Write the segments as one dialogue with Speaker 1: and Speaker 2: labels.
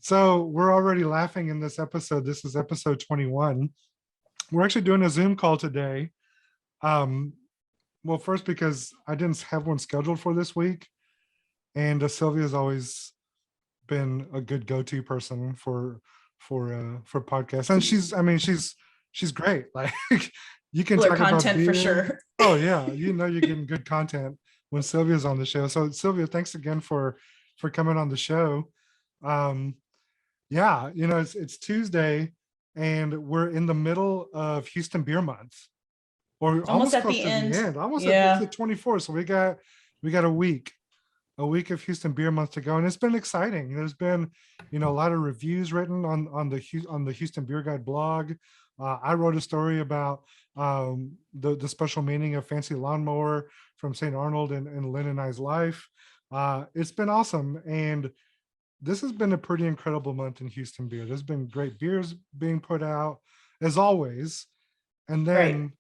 Speaker 1: So we're already laughing in this episode. This is episode 21. We're actually doing a Zoom call today. Um, well, first because I didn't have one scheduled for this week, and Sylvia's always been a good go-to person for podcasts, and she's great. Like you can
Speaker 2: Killer
Speaker 1: talk about
Speaker 2: content for
Speaker 1: beer.
Speaker 2: sure.
Speaker 1: Oh yeah, you're getting good content when Sylvia's on the show. So Sylvia, thanks again for coming on the show. Um, yeah, it's Tuesday, and we're in the middle of Houston Beer Month, or
Speaker 2: It's almost
Speaker 1: almost
Speaker 2: at
Speaker 1: close
Speaker 2: the
Speaker 1: to the
Speaker 2: end.
Speaker 1: end. Almost at it's the
Speaker 2: Yeah.
Speaker 1: 24th. So we got a week of Houston Beer Month to go, and it's been exciting. There's been, a lot of reviews written on the Houston Beer Guide blog. I wrote a story about the special meaning of Fancy Lawnmower from Saint Arnold and Lynn and I's life. It's been awesome, and this has been a pretty incredible month in Houston beer. There's been great beers being put out, as always, and
Speaker 2: Right.
Speaker 1: then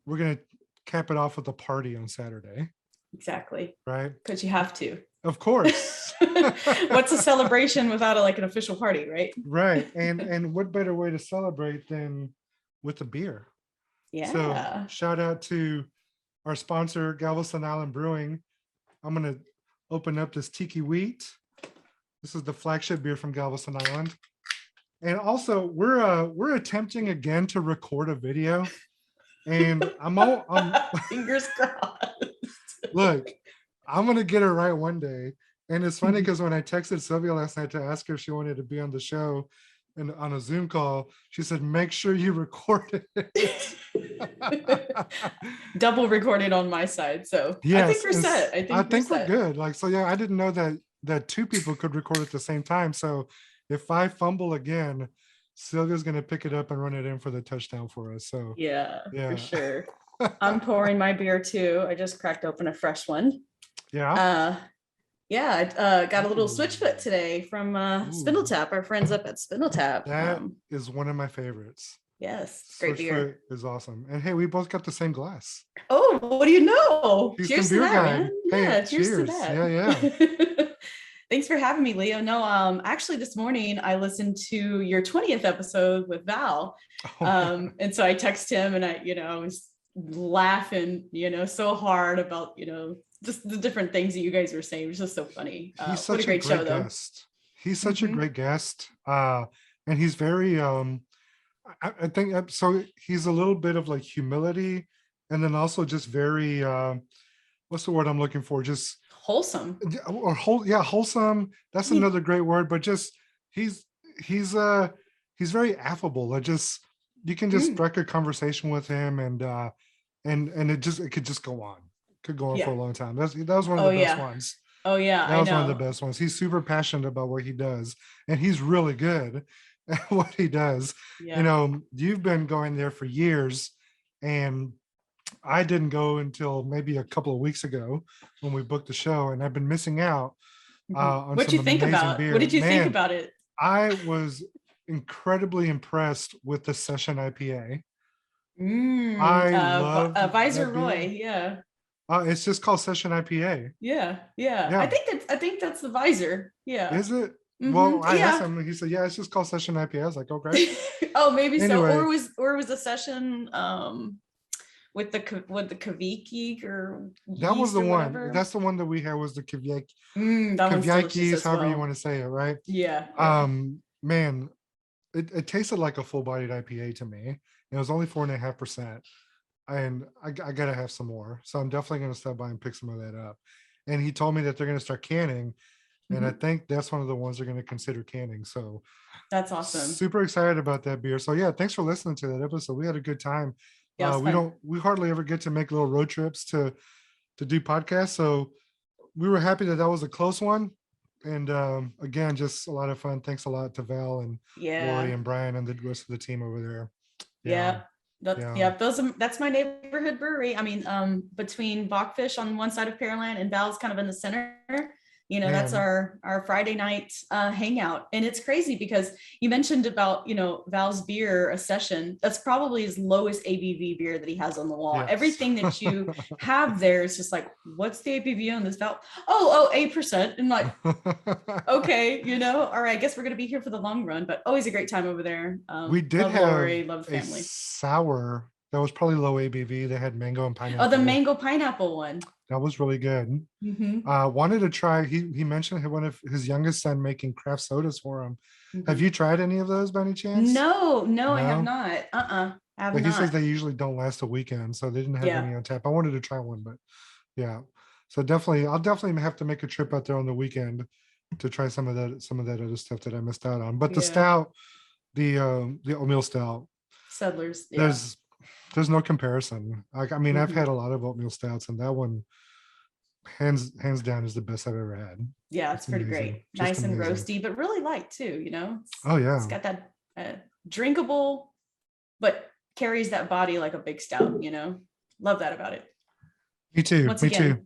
Speaker 1: we're gonna cap it off with a party on Saturday,
Speaker 2: Exactly.
Speaker 1: right?
Speaker 2: Because you have to.
Speaker 1: Of course.
Speaker 2: What's a celebration without an official party, right?
Speaker 1: Right. And what better way to celebrate than with a beer? So
Speaker 2: Yeah.
Speaker 1: shout out to our sponsor, Galveston Island Brewing. I'm gonna open up this Tiki Wheat. This is the flagship beer from Galveston Island. And also we're attempting again to record a video. And I'm
Speaker 2: Fingers crossed.
Speaker 1: look, I'm gonna get it right one day. And it's funny because when I texted Sylvia last night to ask her if she wanted to be on the show and on a Zoom call, she said, make sure you record it.
Speaker 2: Double recorded on my side. So I think
Speaker 1: Yes,
Speaker 2: we're set.
Speaker 1: I think we're
Speaker 2: set.
Speaker 1: good. Like, so yeah, I didn't know that two people could record at the same time. So if I fumble again, Sylvia's gonna pick it up and run it in for the touchdown for us. So
Speaker 2: Yeah,
Speaker 1: yeah.
Speaker 2: for sure. I'm pouring my beer too. I just cracked open a fresh one.
Speaker 1: Yeah.
Speaker 2: Yeah, I got a little
Speaker 1: Ooh.
Speaker 2: switchfoot today from Spindle
Speaker 1: Ooh.
Speaker 2: Tap, our friends up at Spindle Tap.
Speaker 1: That is one of my favorites.
Speaker 2: Yes, great beer.
Speaker 1: Switchfoot is awesome. And hey, we both got the same glass.
Speaker 2: Oh, what do you know?
Speaker 1: Houston
Speaker 2: Cheers to
Speaker 1: Beer
Speaker 2: that,
Speaker 1: Guide.
Speaker 2: man.
Speaker 1: Hey,
Speaker 2: Yeah, cheers to
Speaker 1: cheers.
Speaker 2: that.
Speaker 1: Yeah.
Speaker 2: Thanks for having me, Leo. No, actually this morning I listened to your 20th episode with Val. And so I text him and I was laughing, so hard about, just the different things that you guys were saying. It was just so funny.
Speaker 1: He's such
Speaker 2: what a great show though.
Speaker 1: guest. He's such a great guest. And he's very I think so. He's a little bit of like humility, and then also just very what's the word I'm looking for? Just
Speaker 2: wholesome.
Speaker 1: Or wholesome. That's another great word. But just he's very affable. You can just strike a conversation with him, and it could just go on. Could go on for a long time. That was one of the best ones.
Speaker 2: Oh yeah,
Speaker 1: that was one of the best ones. He's super passionate about what he does, and he's really good at what he does. You've been going there for years, and I didn't go until maybe a couple of weeks ago when we booked the show, and I've been missing out on
Speaker 2: what
Speaker 1: some
Speaker 2: you think
Speaker 1: amazing
Speaker 2: about
Speaker 1: beer.
Speaker 2: What did you think about it?
Speaker 1: I was incredibly impressed with the Session IPA.
Speaker 2: I love Visor Roy. Yeah.
Speaker 1: It's just called Session IPA.
Speaker 2: Yeah. I think that's the Visor. Yeah.
Speaker 1: Is it? Well, I asked him, and he said, "Yeah, it's just called Session IPA." I was like, "Oh, great."
Speaker 2: Oh, maybe anyway. So. Or was the Session with the Kaviki or
Speaker 1: that was the one.
Speaker 2: Whatever?
Speaker 1: That's the one that we had was the Kaviki.
Speaker 2: Kavyaki,
Speaker 1: however you want to say it, right?
Speaker 2: Yeah.
Speaker 1: Man, it tasted like a full-bodied IPA to me. It was only 4.5%. And I gotta have some more, so I'm definitely gonna stop by and pick some of that up. And he told me that they're gonna start canning, and I think that's one of the ones they're gonna consider canning. So
Speaker 2: that's awesome.
Speaker 1: Super excited about that beer. So yeah, thanks for listening to that episode. We had a good time.
Speaker 2: Yeah,
Speaker 1: we hardly ever get to make little road trips to do podcasts, so we were happy that was a close one. And again, just a lot of fun. Thanks a lot to Val and Lori and Brian and the rest of the team over there.
Speaker 2: That's my neighborhood brewery. I mean, between Bachfish on one side of Pearland and Val's kind of in the center. That's
Speaker 1: Man,
Speaker 2: our Friday night hangout. And it's crazy because you mentioned about, Val's beer, a session. That's probably his lowest ABV beer that he has on the wall.
Speaker 1: yes.
Speaker 2: Everything that you have there is just like, what's the ABV on this Val? Oh, 8%. And like, okay, all right, I guess we're gonna be here for the long run, but always a great time over there.
Speaker 1: We did
Speaker 2: Love
Speaker 1: have
Speaker 2: Lori, love
Speaker 1: a
Speaker 2: family.
Speaker 1: sour that was probably low ABV. They had mango and
Speaker 2: Oh, the
Speaker 1: pineapple.
Speaker 2: mango pineapple one.
Speaker 1: That was really good.
Speaker 2: Hmm.
Speaker 1: Wanted to try. He mentioned one of his youngest son making craft sodas for him. Have
Speaker 2: Hmm.
Speaker 1: you tried any of those by any chance?
Speaker 2: No, no, I have
Speaker 1: No.
Speaker 2: not. I have
Speaker 1: But he says
Speaker 2: not.
Speaker 1: they usually don't last a weekend, so they didn't have
Speaker 2: Yeah.
Speaker 1: any on tap. I wanted to try one, but yeah. So definitely, I'll definitely have to make a trip out there on the weekend to try some of that other stuff that I missed out on. But the
Speaker 2: Yeah.
Speaker 1: stout, the oatmeal stout,
Speaker 2: Settlers. Yeah.
Speaker 1: there's there's no comparison. Like, I mean, I've
Speaker 2: Hmm.
Speaker 1: had a lot of oatmeal stouts, and that one, hands down, is the best I've ever had.
Speaker 2: Yeah, it's
Speaker 1: It's
Speaker 2: pretty
Speaker 1: amazing,
Speaker 2: great.
Speaker 1: just
Speaker 2: Nice and
Speaker 1: amazing.
Speaker 2: roasty, but really light too,
Speaker 1: Oh
Speaker 2: It's
Speaker 1: yeah,
Speaker 2: got that drinkable, but carries that body like a big stout. Love that about it.
Speaker 1: me too,
Speaker 2: Once
Speaker 1: me too.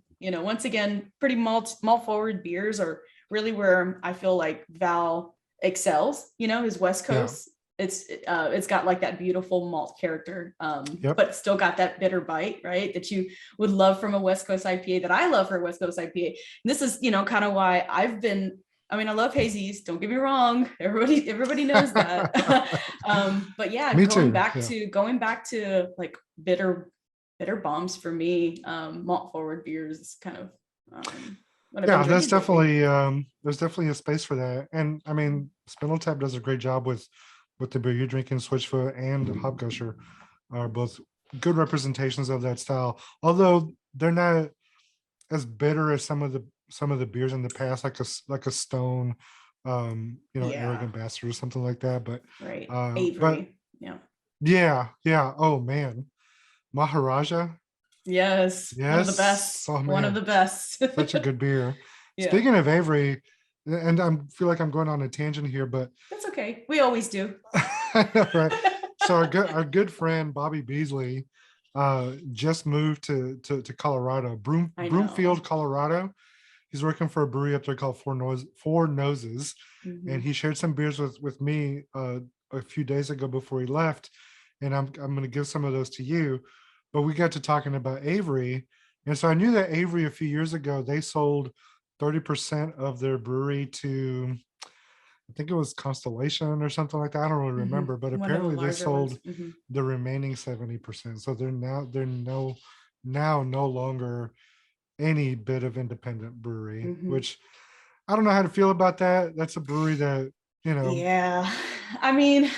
Speaker 2: again, pretty malt forward beers are really where I feel like Val excels. His West
Speaker 1: Yeah,
Speaker 2: Coast, it's got like that beautiful malt character,
Speaker 1: yep.
Speaker 2: but it's still got that bitter bite, right? That you would love from a West Coast IPA, that I love for a West Coast IPA. And this is, kind of why I love hazies. Don't get me wrong. Everybody knows that. But yeah,
Speaker 1: Me
Speaker 2: going
Speaker 1: too.
Speaker 2: back
Speaker 1: Yeah.
Speaker 2: to like bitter bombs for me. Malt forward beers is kind of what I've been
Speaker 1: Yeah,
Speaker 2: drinking lately.
Speaker 1: there's definitely a space for that. And I mean, Spindle Tap does a great job with the beer you're drinking. Switchfoot and Hopgusher are both good representations of that style. Although they're not as bitter as some of the beers in the past, like a Stone,
Speaker 2: Yeah,
Speaker 1: Arrogant Bastard or something like that.
Speaker 2: right.
Speaker 1: But
Speaker 2: Avery. Yeah.
Speaker 1: yeah, yeah. Oh man, Maharaja.
Speaker 2: Yes. One of the
Speaker 1: Yes.
Speaker 2: best.
Speaker 1: Oh
Speaker 2: One of
Speaker 1: man,
Speaker 2: the best.
Speaker 1: such a good beer.
Speaker 2: Yeah.
Speaker 1: Speaking of Avery, and I feel like I'm going on a tangent here, but
Speaker 2: That's okay. We always do.
Speaker 1: I know, right? So our good friend Bobby Beasley just moved to Colorado,
Speaker 2: I know.
Speaker 1: Broomfield, Colorado. He's working for a brewery up there called Four Noses, and
Speaker 2: Hmm.
Speaker 1: he shared some beers with me a few days ago before he left, and I'm going to give some of those to you. But we got to talking about Avery, and so I knew that Avery a few years ago they sold 30% of their brewery to, I think it was Constellation or something like that. I don't really
Speaker 2: Hmm.
Speaker 1: remember, but
Speaker 2: One of the
Speaker 1: apparently they
Speaker 2: larger
Speaker 1: sold
Speaker 2: ones. Hmm.
Speaker 1: the remaining 70%. So they're no longer any bit of independent brewery,
Speaker 2: Hmm.
Speaker 1: which I don't know how to feel about that. That's a brewery that, of
Speaker 2: Yeah. I mean,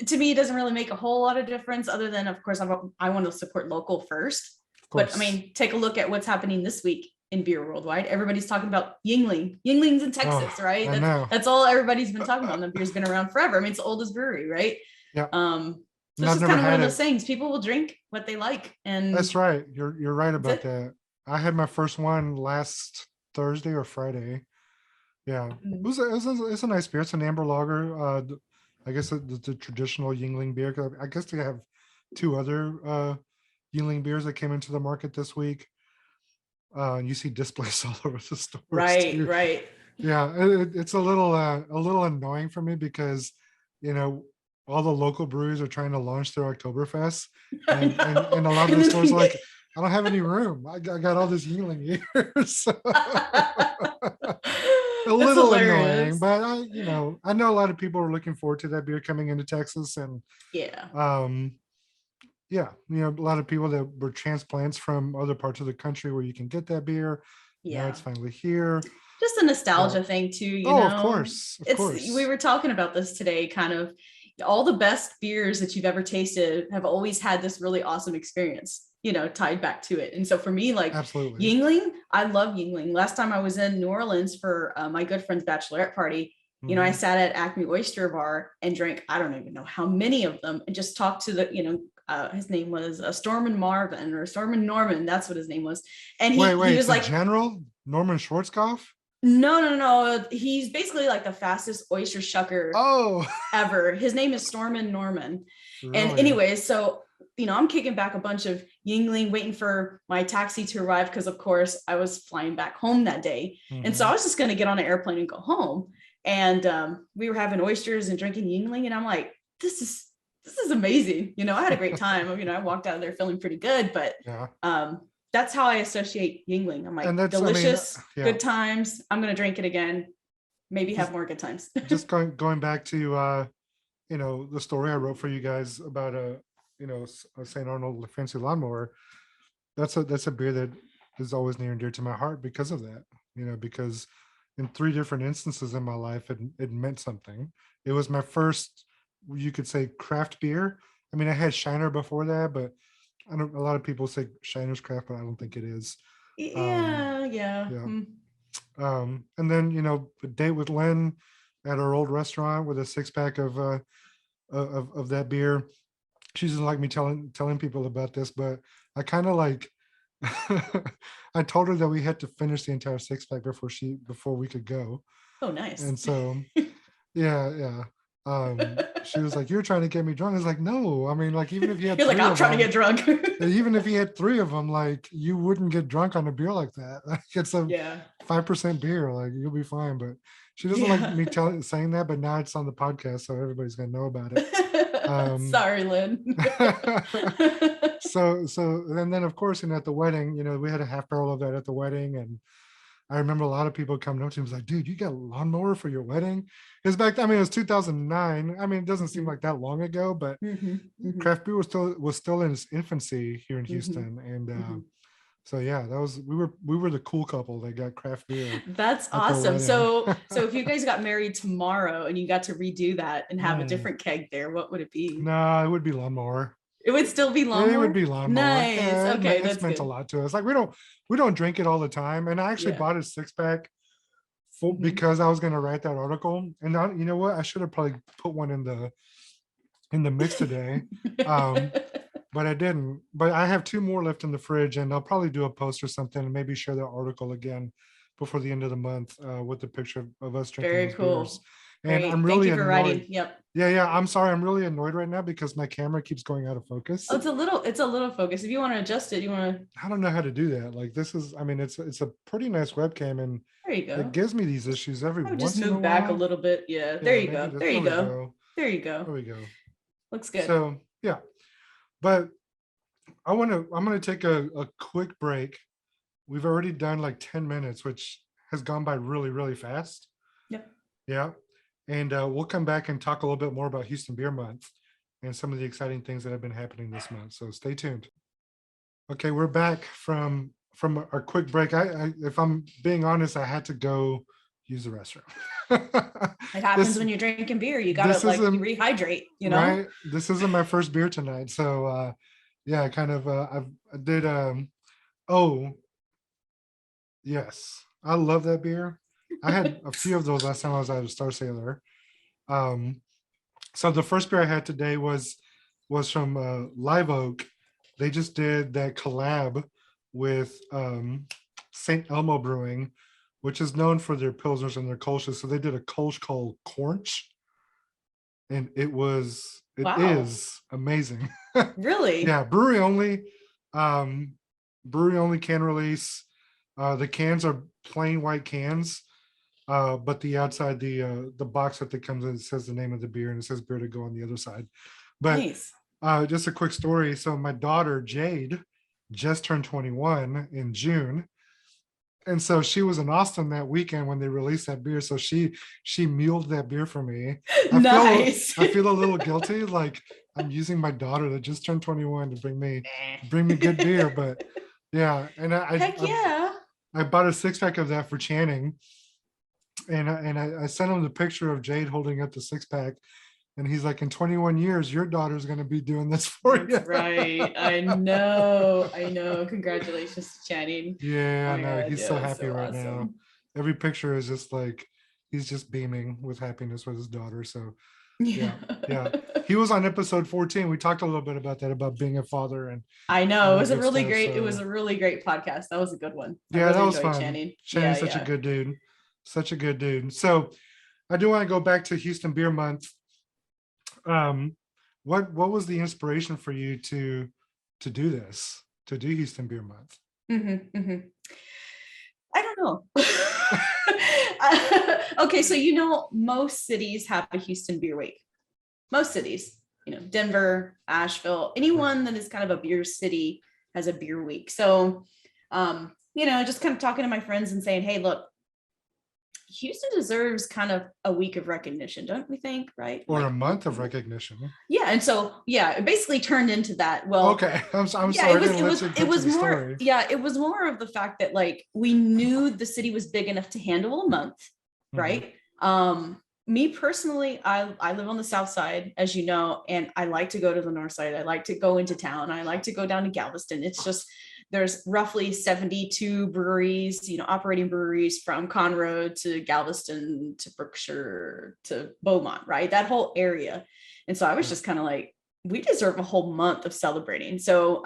Speaker 2: to me, it doesn't really make a whole lot of difference other than, of course, I want to support local first. But I
Speaker 1: course.
Speaker 2: mean, take a look at what's happening this week in beer worldwide. Everybody's talking about Yingling. Yingling's in
Speaker 1: Oh,
Speaker 2: Texas, right?
Speaker 1: I
Speaker 2: That's
Speaker 1: know.
Speaker 2: that's all everybody's been talking about. And the beer's been around forever. I mean, it's the oldest brewery, right?
Speaker 1: Yeah.
Speaker 2: So
Speaker 1: And
Speaker 2: it's
Speaker 1: I've
Speaker 2: just
Speaker 1: never
Speaker 2: kind of one
Speaker 1: had
Speaker 2: of those
Speaker 1: it.
Speaker 2: things. People will drink what they like,
Speaker 1: That's
Speaker 2: and
Speaker 1: right. You're right
Speaker 2: that's
Speaker 1: about
Speaker 2: it.
Speaker 1: that. I had my first one last Thursday or Friday. Yeah.
Speaker 2: Mhm.
Speaker 1: It's a nice beer. It's an amber lager. I guess the traditional Yingling beer. 'Cause I guess they have two other Yingling beers that came into the market this week. And you see displays all over the stores
Speaker 2: Right,
Speaker 1: too.
Speaker 2: right.
Speaker 1: Yeah, it's a little annoying for me because, you know, all the local breweries are trying to launch their Oktoberfest,
Speaker 2: I
Speaker 1: and
Speaker 2: know.
Speaker 1: a lot of
Speaker 2: And
Speaker 1: the stores are
Speaker 2: then
Speaker 1: like, I don't have any room. I got all this Yingling here, so a
Speaker 2: that's
Speaker 1: little annoying.
Speaker 2: hilarious.
Speaker 1: But I know a lot of people are looking forward to that beer coming into Texas, and
Speaker 2: Yeah.
Speaker 1: um, yeah, a lot of people that were transplants from other parts of the country where you can get that beer. Now
Speaker 2: Yeah.
Speaker 1: it's finally here.
Speaker 2: Just a
Speaker 1: So,
Speaker 2: nostalgia thing too,
Speaker 1: oh, of course, of
Speaker 2: it's we
Speaker 1: course.
Speaker 2: were talking about this today, kind of all the best beers that you've ever tasted have always had this really awesome experience, tied back to it. And so for me, like
Speaker 1: Absolutely.
Speaker 2: Yingling, I love Yingling. Last time I was in New Orleans for my good friend's bachelorette party, I
Speaker 1: Mhm.
Speaker 2: sat at Acme Oyster Bar and drank, I don't even know how many of them, and just talked to his name was Stormin Marvin or Stormin Norman. That's what his name was. And he
Speaker 1: Wait,
Speaker 2: was
Speaker 1: the
Speaker 2: like,
Speaker 1: General Norman Schwarzkopf?
Speaker 2: no, no, no. He's basically like the fastest oyster shucker
Speaker 1: Oh,
Speaker 2: ever. His name is Stormin Norman. And
Speaker 1: really?
Speaker 2: anyways, so I'm kicking back a bunch of Yingling, waiting for my taxi to arrive because, of course, I was flying back home that day. And so I was just going to get on an airplane and go home. And we were having oysters and drinking Yingling. And I'm like, this is amazing. I had a great time. I walked out of there feeling pretty good, but that's how I associate Yingling. I'm like, delicious, good times. I'm going to drink it again. Maybe have more good times.
Speaker 1: Just going back to, the story I wrote for you guys about a Saint Arnold fancy lawnmower. That's a beer that is always near and dear to my heart because of that. Because in 3 different instances in my life, it meant something. It was my first, you could say, craft beer. I mean, I had Shiner before that, but a lot of people say Shiner's craft, but I don't think it is.
Speaker 2: Yeah.
Speaker 1: And then a date with Lynn at our old restaurant with a 6-pack of that beer. She doesn't like me telling people about this, but I kind of like I told her that we had to finish the entire 6-pack before we could go.
Speaker 2: Oh, nice.
Speaker 1: And so yeah. She was like, "You're trying to get me drunk." I was like, "No, I mean, like, even if you had
Speaker 2: you're like, I'm trying to get drunk.
Speaker 1: Even if you had 3 of them, like, you wouldn't get drunk on a beer like that. Like, it's a 5% beer, like, you'll be fine." But she doesn't like me saying that, but now it's on the podcast, so everybody's gonna know about it.
Speaker 2: Sorry, Lynn.
Speaker 1: so and then of course, at the wedding, we had a half barrel of that at the wedding, and I remember a lot of people coming up to me, was like, "Dude, you got a lawnmower for your wedding?" Because back, it was 2009. I mean, it doesn't seem like that long ago, but craft beer was still in its infancy here in Houston, and so yeah, we were the cool couple that got craft beer.
Speaker 2: That's awesome. So if you guys got married tomorrow and you got to redo that and have a different keg there, what would it be?
Speaker 1: No, it would be lawnmower.
Speaker 2: It would still be lawnmower.
Speaker 1: It would be lawnmower.
Speaker 2: Nice.
Speaker 1: Yeah,
Speaker 2: okay,
Speaker 1: it's meant a lot to us. Like, we don't drink it all the time, and I actually bought a 6-pack because I was going to write that article. And you know what? I should have probably put one in the mix today, but I didn't. But I have 2 more left in the fridge, and I'll probably do a post or something and maybe share that article again before the end of the month with the picture of us drinking.
Speaker 2: Very cool.
Speaker 1: Beers. And I'm really
Speaker 2: Thank you for
Speaker 1: annoyed.
Speaker 2: writing. Yep.
Speaker 1: Yeah. I'm sorry. I'm really annoyed right now because my camera keeps going out of focus.
Speaker 2: Oh, it's a little focus. If you want to adjust it,
Speaker 1: I don't know how to do that. Like, this is, it's a pretty nice webcam, and
Speaker 2: there you go.
Speaker 1: It gives me these issues every once in a while.
Speaker 2: Just move back a little bit. Yeah. There you go. There you go. There you go.
Speaker 1: There we go.
Speaker 2: Looks good.
Speaker 1: So yeah, but I'm gonna take a quick break. We've already done like 10 minutes, which has gone by really, really fast.
Speaker 2: Yep.
Speaker 1: Yeah. And we'll come back and talk a little bit more about Houston Beer Month and some of the exciting things that have been happening this month. So stay tuned. Okay, we're back from our quick break. I if I'm being honest, I had to go use the restroom.
Speaker 2: It happens when you're drinking beer. You gotta rehydrate,
Speaker 1: Right. This isn't my first beer tonight. So yeah, kind of I did yes. I love that beer. I had a few of those last time I was at a Star Sailor. So the first beer I had today was from Live Oak. They just did that collab with St. Elmo Brewing, which is known for their pilsners and their kolsches. So they did a kolsch called Cornch, and it is amazing.
Speaker 2: Really?
Speaker 1: Yeah, brewery only can release. The cans are plain white cans, but the outside, the box that comes in, it says the name of the beer, and it says beer to go on the other side. But
Speaker 2: nice.
Speaker 1: Just a quick story. So my daughter Jade just turned 21 in June, and so she was in Austin that weekend when they released that beer. So she muled that beer for me.
Speaker 2: Nice.
Speaker 1: I feel a little guilty, like I'm using my daughter that just turned 21 to bring me good beer. But yeah, and I bought a 6-pack of that for Channing, and I sent him the picture of Jade holding up the 6-pack. And he's like, in 21 years, your daughter's going to be doing this for you.
Speaker 2: Right. I know. Congratulations to Channing.
Speaker 1: Yeah, I know. He's so happy right now. Every picture is just like, he's just beaming with happiness with his daughter. So yeah. He was on episode 14. We talked a little bit about that, about being a father. And
Speaker 2: I know it was a really great, it was a really great podcast. That was a good one.
Speaker 1: Yeah, that was fun. Channing's such a good dude. Such a good dude. So I do want to go back to Houston Beer Month. what was the inspiration for you to do this, to do Houston Beer Month?
Speaker 2: I don't know. Okay, so most cities have a Houston Beer Week. Most cities, Denver, Asheville, anyone that is kind of a beer city has a beer week. So, just kind of talking to my friends and saying, hey, look, Houston deserves kind of a week of recognition, don't we think? Right?
Speaker 1: Or a month of recognition.
Speaker 2: Yeah. And so, it basically turned into that. Well,
Speaker 1: okay. I'm sorry.
Speaker 2: It was more, it was more of the fact that like, we knew the city was big enough to handle a month. Right. Me personally, I live on the south side, as you know, and I like to go to the north side. I like to go into town. I like to go down to Galveston. It's just, there's roughly 72 breweries, operating breweries from Conroe to Galveston to Berkshire to Beaumont, right? That whole area. And so I was just kind of like, we deserve a whole month of celebrating. So,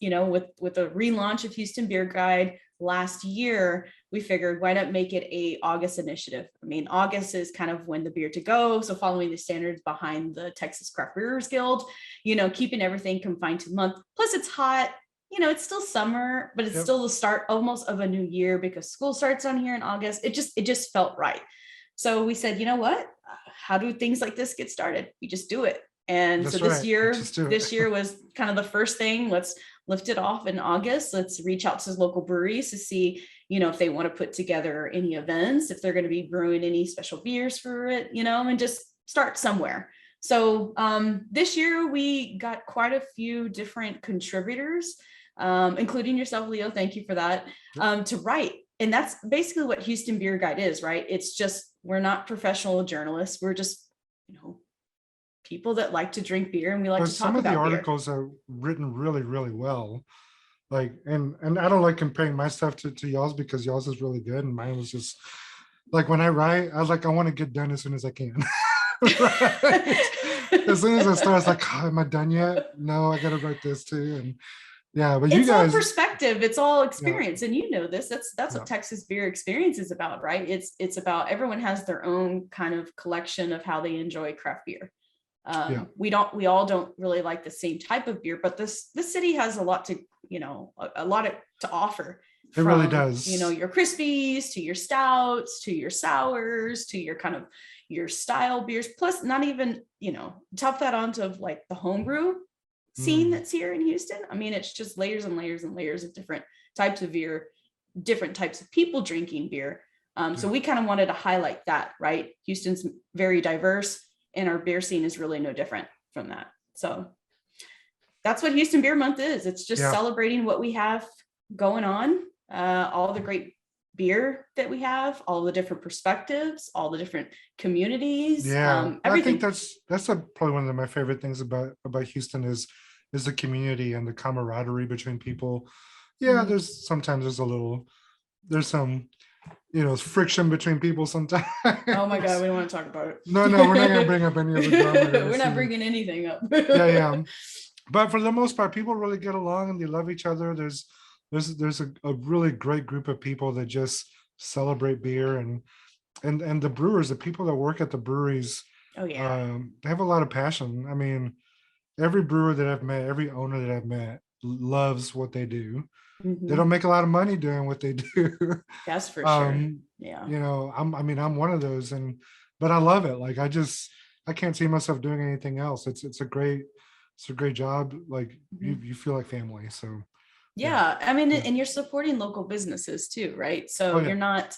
Speaker 2: with the relaunch of Houston Beer Guide last year, we figured why not make it a August initiative? I mean, August is kind of when the beer to go. So following the standards behind the Texas Craft Brewers Guild, keeping everything confined to a month. Plus it's hot, it's still summer, but it's still the start almost of a new year because school starts on here in August. It just felt right. So we said, you know what? How do things like this get started? We just do it. And
Speaker 1: That's
Speaker 2: so this
Speaker 1: right.
Speaker 2: this year was kind of the first thing. Let's lift it off in August. Let's reach out to local breweries to see, if they want to put together any events, if they're going to be brewing any special beers for it, and just start somewhere. So this year we got quite a few different contributors, including yourself, Leo. Thank you for that, to write. And that's basically what Houston Beer Guide is, right? It's just, we're not professional journalists. We're just, people that like to drink beer and we like to talk about beer.
Speaker 1: Some of the articles are written really, really well. Like, and I don't like comparing my stuff to y'all's because y'all's is really good and mine was just like, when I write, I was like, I want to get done as soon as I can. As soon as I start, it's like, am I done yet? No, I gotta write this too. And but you
Speaker 2: it's
Speaker 1: guys,
Speaker 2: all perspective, it's all experience. And that's what Texas Beer Experience is about, right? It's about, everyone has their own kind of collection of how they enjoy craft beer. We all don't really like the same type of beer, but this city has a lot to to offer.
Speaker 1: It really does.
Speaker 2: Your crispies to your stouts to your sours to your kind of your style beers, plus not even top that onto like the homebrew scene that's here in Houston. I mean, it's just layers and layers and layers of different types of beer, different types of people drinking beer. So we kind of wanted to highlight that, right? Houston's very diverse, and our beer scene is really no different from that. So that's what Houston Beer Month is. It's just celebrating what we have going on, all the great beer that we have, all the different perspectives, all the different communities. Everything.
Speaker 1: I think that's probably one of my favorite things about Houston is the community and the camaraderie between people. There's sometimes there's some friction between people sometimes.
Speaker 2: Oh my God, we don't want to talk about it.
Speaker 1: No, we're not gonna bring up any of the drama.
Speaker 2: We're not bringing anything up.
Speaker 1: But for the most part, people really get along and they love each other. There's a really great group of people that just celebrate beer and the brewers, the people that work at the breweries. They have a lot of passion. I mean, every brewer that I've met, every owner that I've met loves what they do. They don't make a lot of money doing what they do.
Speaker 2: That's for sure.
Speaker 1: I'm one of those, but I love it. Like I can't see myself doing anything else. It's a great job. Like you feel like family. So
Speaker 2: I mean, and you're supporting local businesses too, right? So you're not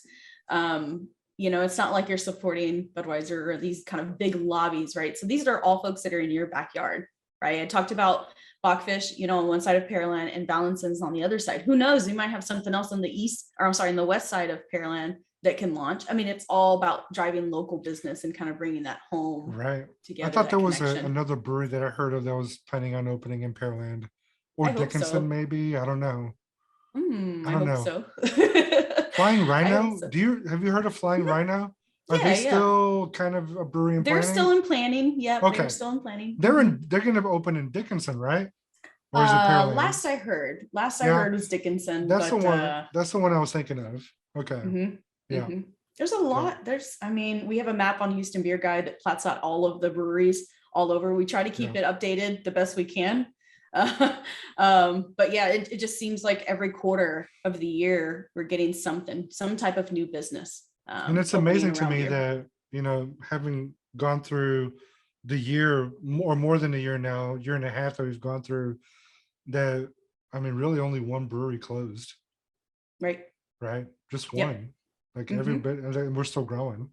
Speaker 2: it's not like you're supporting Budweiser or these kind of big lobbies, right? So these are all folks that are in your backyard, right? I talked about Bachfish, on one side of Pearland and Valencin's on the other side. Who knows? We might have something else on the west side of Pearland that can launch. I mean, it's all about driving local business and kind of bringing that home together.
Speaker 1: I thought there was another brewery that I heard of that was planning on opening in Pearland or Dickinson, maybe. I don't know.
Speaker 2: I hope so.
Speaker 1: Flying Rhino? Have you heard of Flying Rhino? Are they still kind of a brewery in planning?
Speaker 2: They're still in planning. Yeah,
Speaker 1: okay.
Speaker 2: They're still in planning.
Speaker 1: They're going to open in Dickinson, right? Or is it Pearland?
Speaker 2: Last I heard was Dickinson.
Speaker 1: That's the one. That's the one I was thinking of. Okay.
Speaker 2: There's a lot. We have a map on Houston Beer Guide that plots out all of the breweries all over. We try to keep it updated the best we can. But yeah, it just seems like every quarter of the year we're getting some type of new business.
Speaker 1: And it's
Speaker 2: opening
Speaker 1: amazing to
Speaker 2: around
Speaker 1: me
Speaker 2: here.
Speaker 1: that, having gone through the year or more than a year now, year and a half that we've gone through, that, I mean, really only one brewery closed,
Speaker 2: Right.
Speaker 1: right? Just
Speaker 2: Yep.
Speaker 1: one. Like
Speaker 2: Mhm.
Speaker 1: everybody, and we're still growing.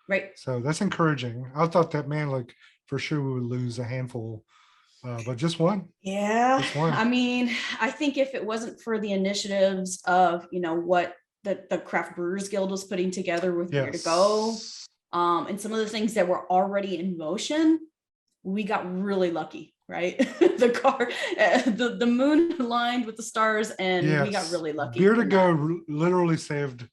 Speaker 2: Right.
Speaker 1: So that's encouraging. I thought that, man, like for sure we would lose a handful, but just one.
Speaker 2: Yeah.
Speaker 1: Just one.
Speaker 2: I mean, I think if it wasn't for the initiatives of, what the Craft Brewers Guild was putting together with Where to Go,
Speaker 1: Yes.
Speaker 2: and some of the things that were already in motion, we got really lucky, right? The moon aligned with the stars, and we got
Speaker 1: Yes.
Speaker 2: really lucky.
Speaker 1: Beer to
Speaker 2: in
Speaker 1: Go
Speaker 2: that.
Speaker 1: literally saved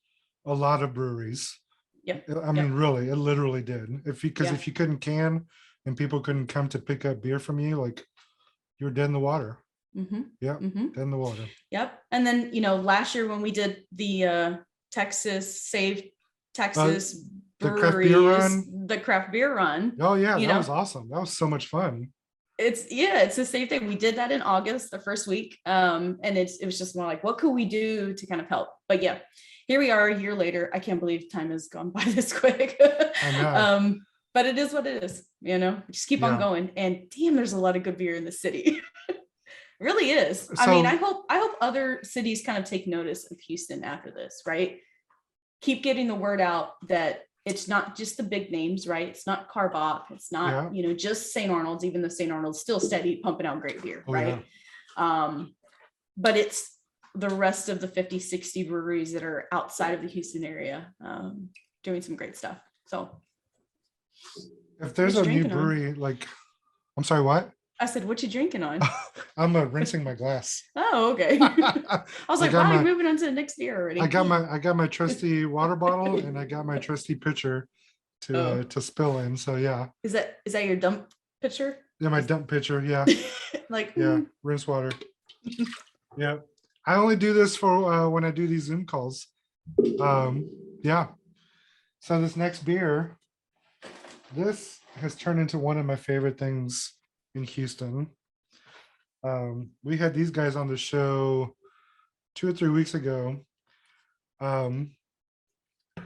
Speaker 1: a lot of breweries.
Speaker 2: Yep.
Speaker 1: I mean,
Speaker 2: Yep.
Speaker 1: really, it literally did. Because
Speaker 2: Yeah.
Speaker 1: if you couldn't can and people couldn't come to pick up beer from you, like you're dead in the water.
Speaker 2: Mm-hmm.
Speaker 1: Yeah,
Speaker 2: Mm-hmm.
Speaker 1: dead in the water.
Speaker 2: Yep. And then, last year when we did the Texas Save Texas
Speaker 1: The craft beer
Speaker 2: breweries,
Speaker 1: run.
Speaker 2: the craft beer run,
Speaker 1: Oh yeah, that was awesome. That was so much fun.
Speaker 2: it's the same thing. We did that in August, the first week. And it was just more like, what could we do to kind of help? But yeah, here we are a year later. I can't believe time has gone by this quick.
Speaker 1: I know.
Speaker 2: But it is what it is, just keep on going. And damn, there's a lot of good beer in the city. Really is. I mean, I hope other cities kind of take notice of Houston after this, right? Keep getting the word out that it's not just the big names, right? It's not Carbach. It's not, just Saint Arnold's, even though Saint Arnold's still steady pumping out great beer, right? Yeah. But it's the rest of the 50, 60 breweries that are outside of the Houston area doing some great stuff. So
Speaker 1: if there's a new brewery, I'm sorry, what?
Speaker 2: I said, what you drinking on?
Speaker 1: I'm rinsing my glass.
Speaker 2: Oh, okay. I was like, wow, you're moving on to the next beer already.
Speaker 1: I got my trusty water bottle and I got my trusty pitcher to spill in. So yeah.
Speaker 2: Is that your dump pitcher?
Speaker 1: Yeah, my dump pitcher. Yeah. Rinse water. Yeah. I only do this for when I do these Zoom calls. Yeah. So this next beer, this has turned into one of my favorite things in Houston. We had these guys on the show 2 or 3 weeks ago.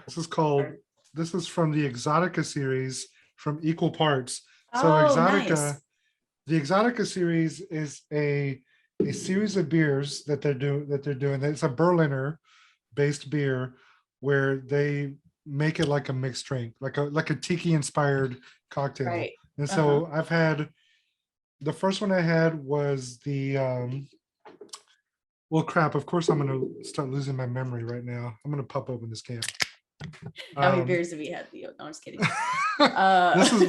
Speaker 1: This is from the Exotica series from Equal Parts. So Exotica, nice. The Exotica series is a series of beers that they're doing. It's a Berliner based beer where they make it like a mixed drink, like a tiki inspired cocktail. Right. And so I've had, the first one I had was the well, crap, of course I'm gonna start losing my memory right now. I'm gonna pop open this can.
Speaker 2: How many beers have you had, Theo? No, I'm just kidding.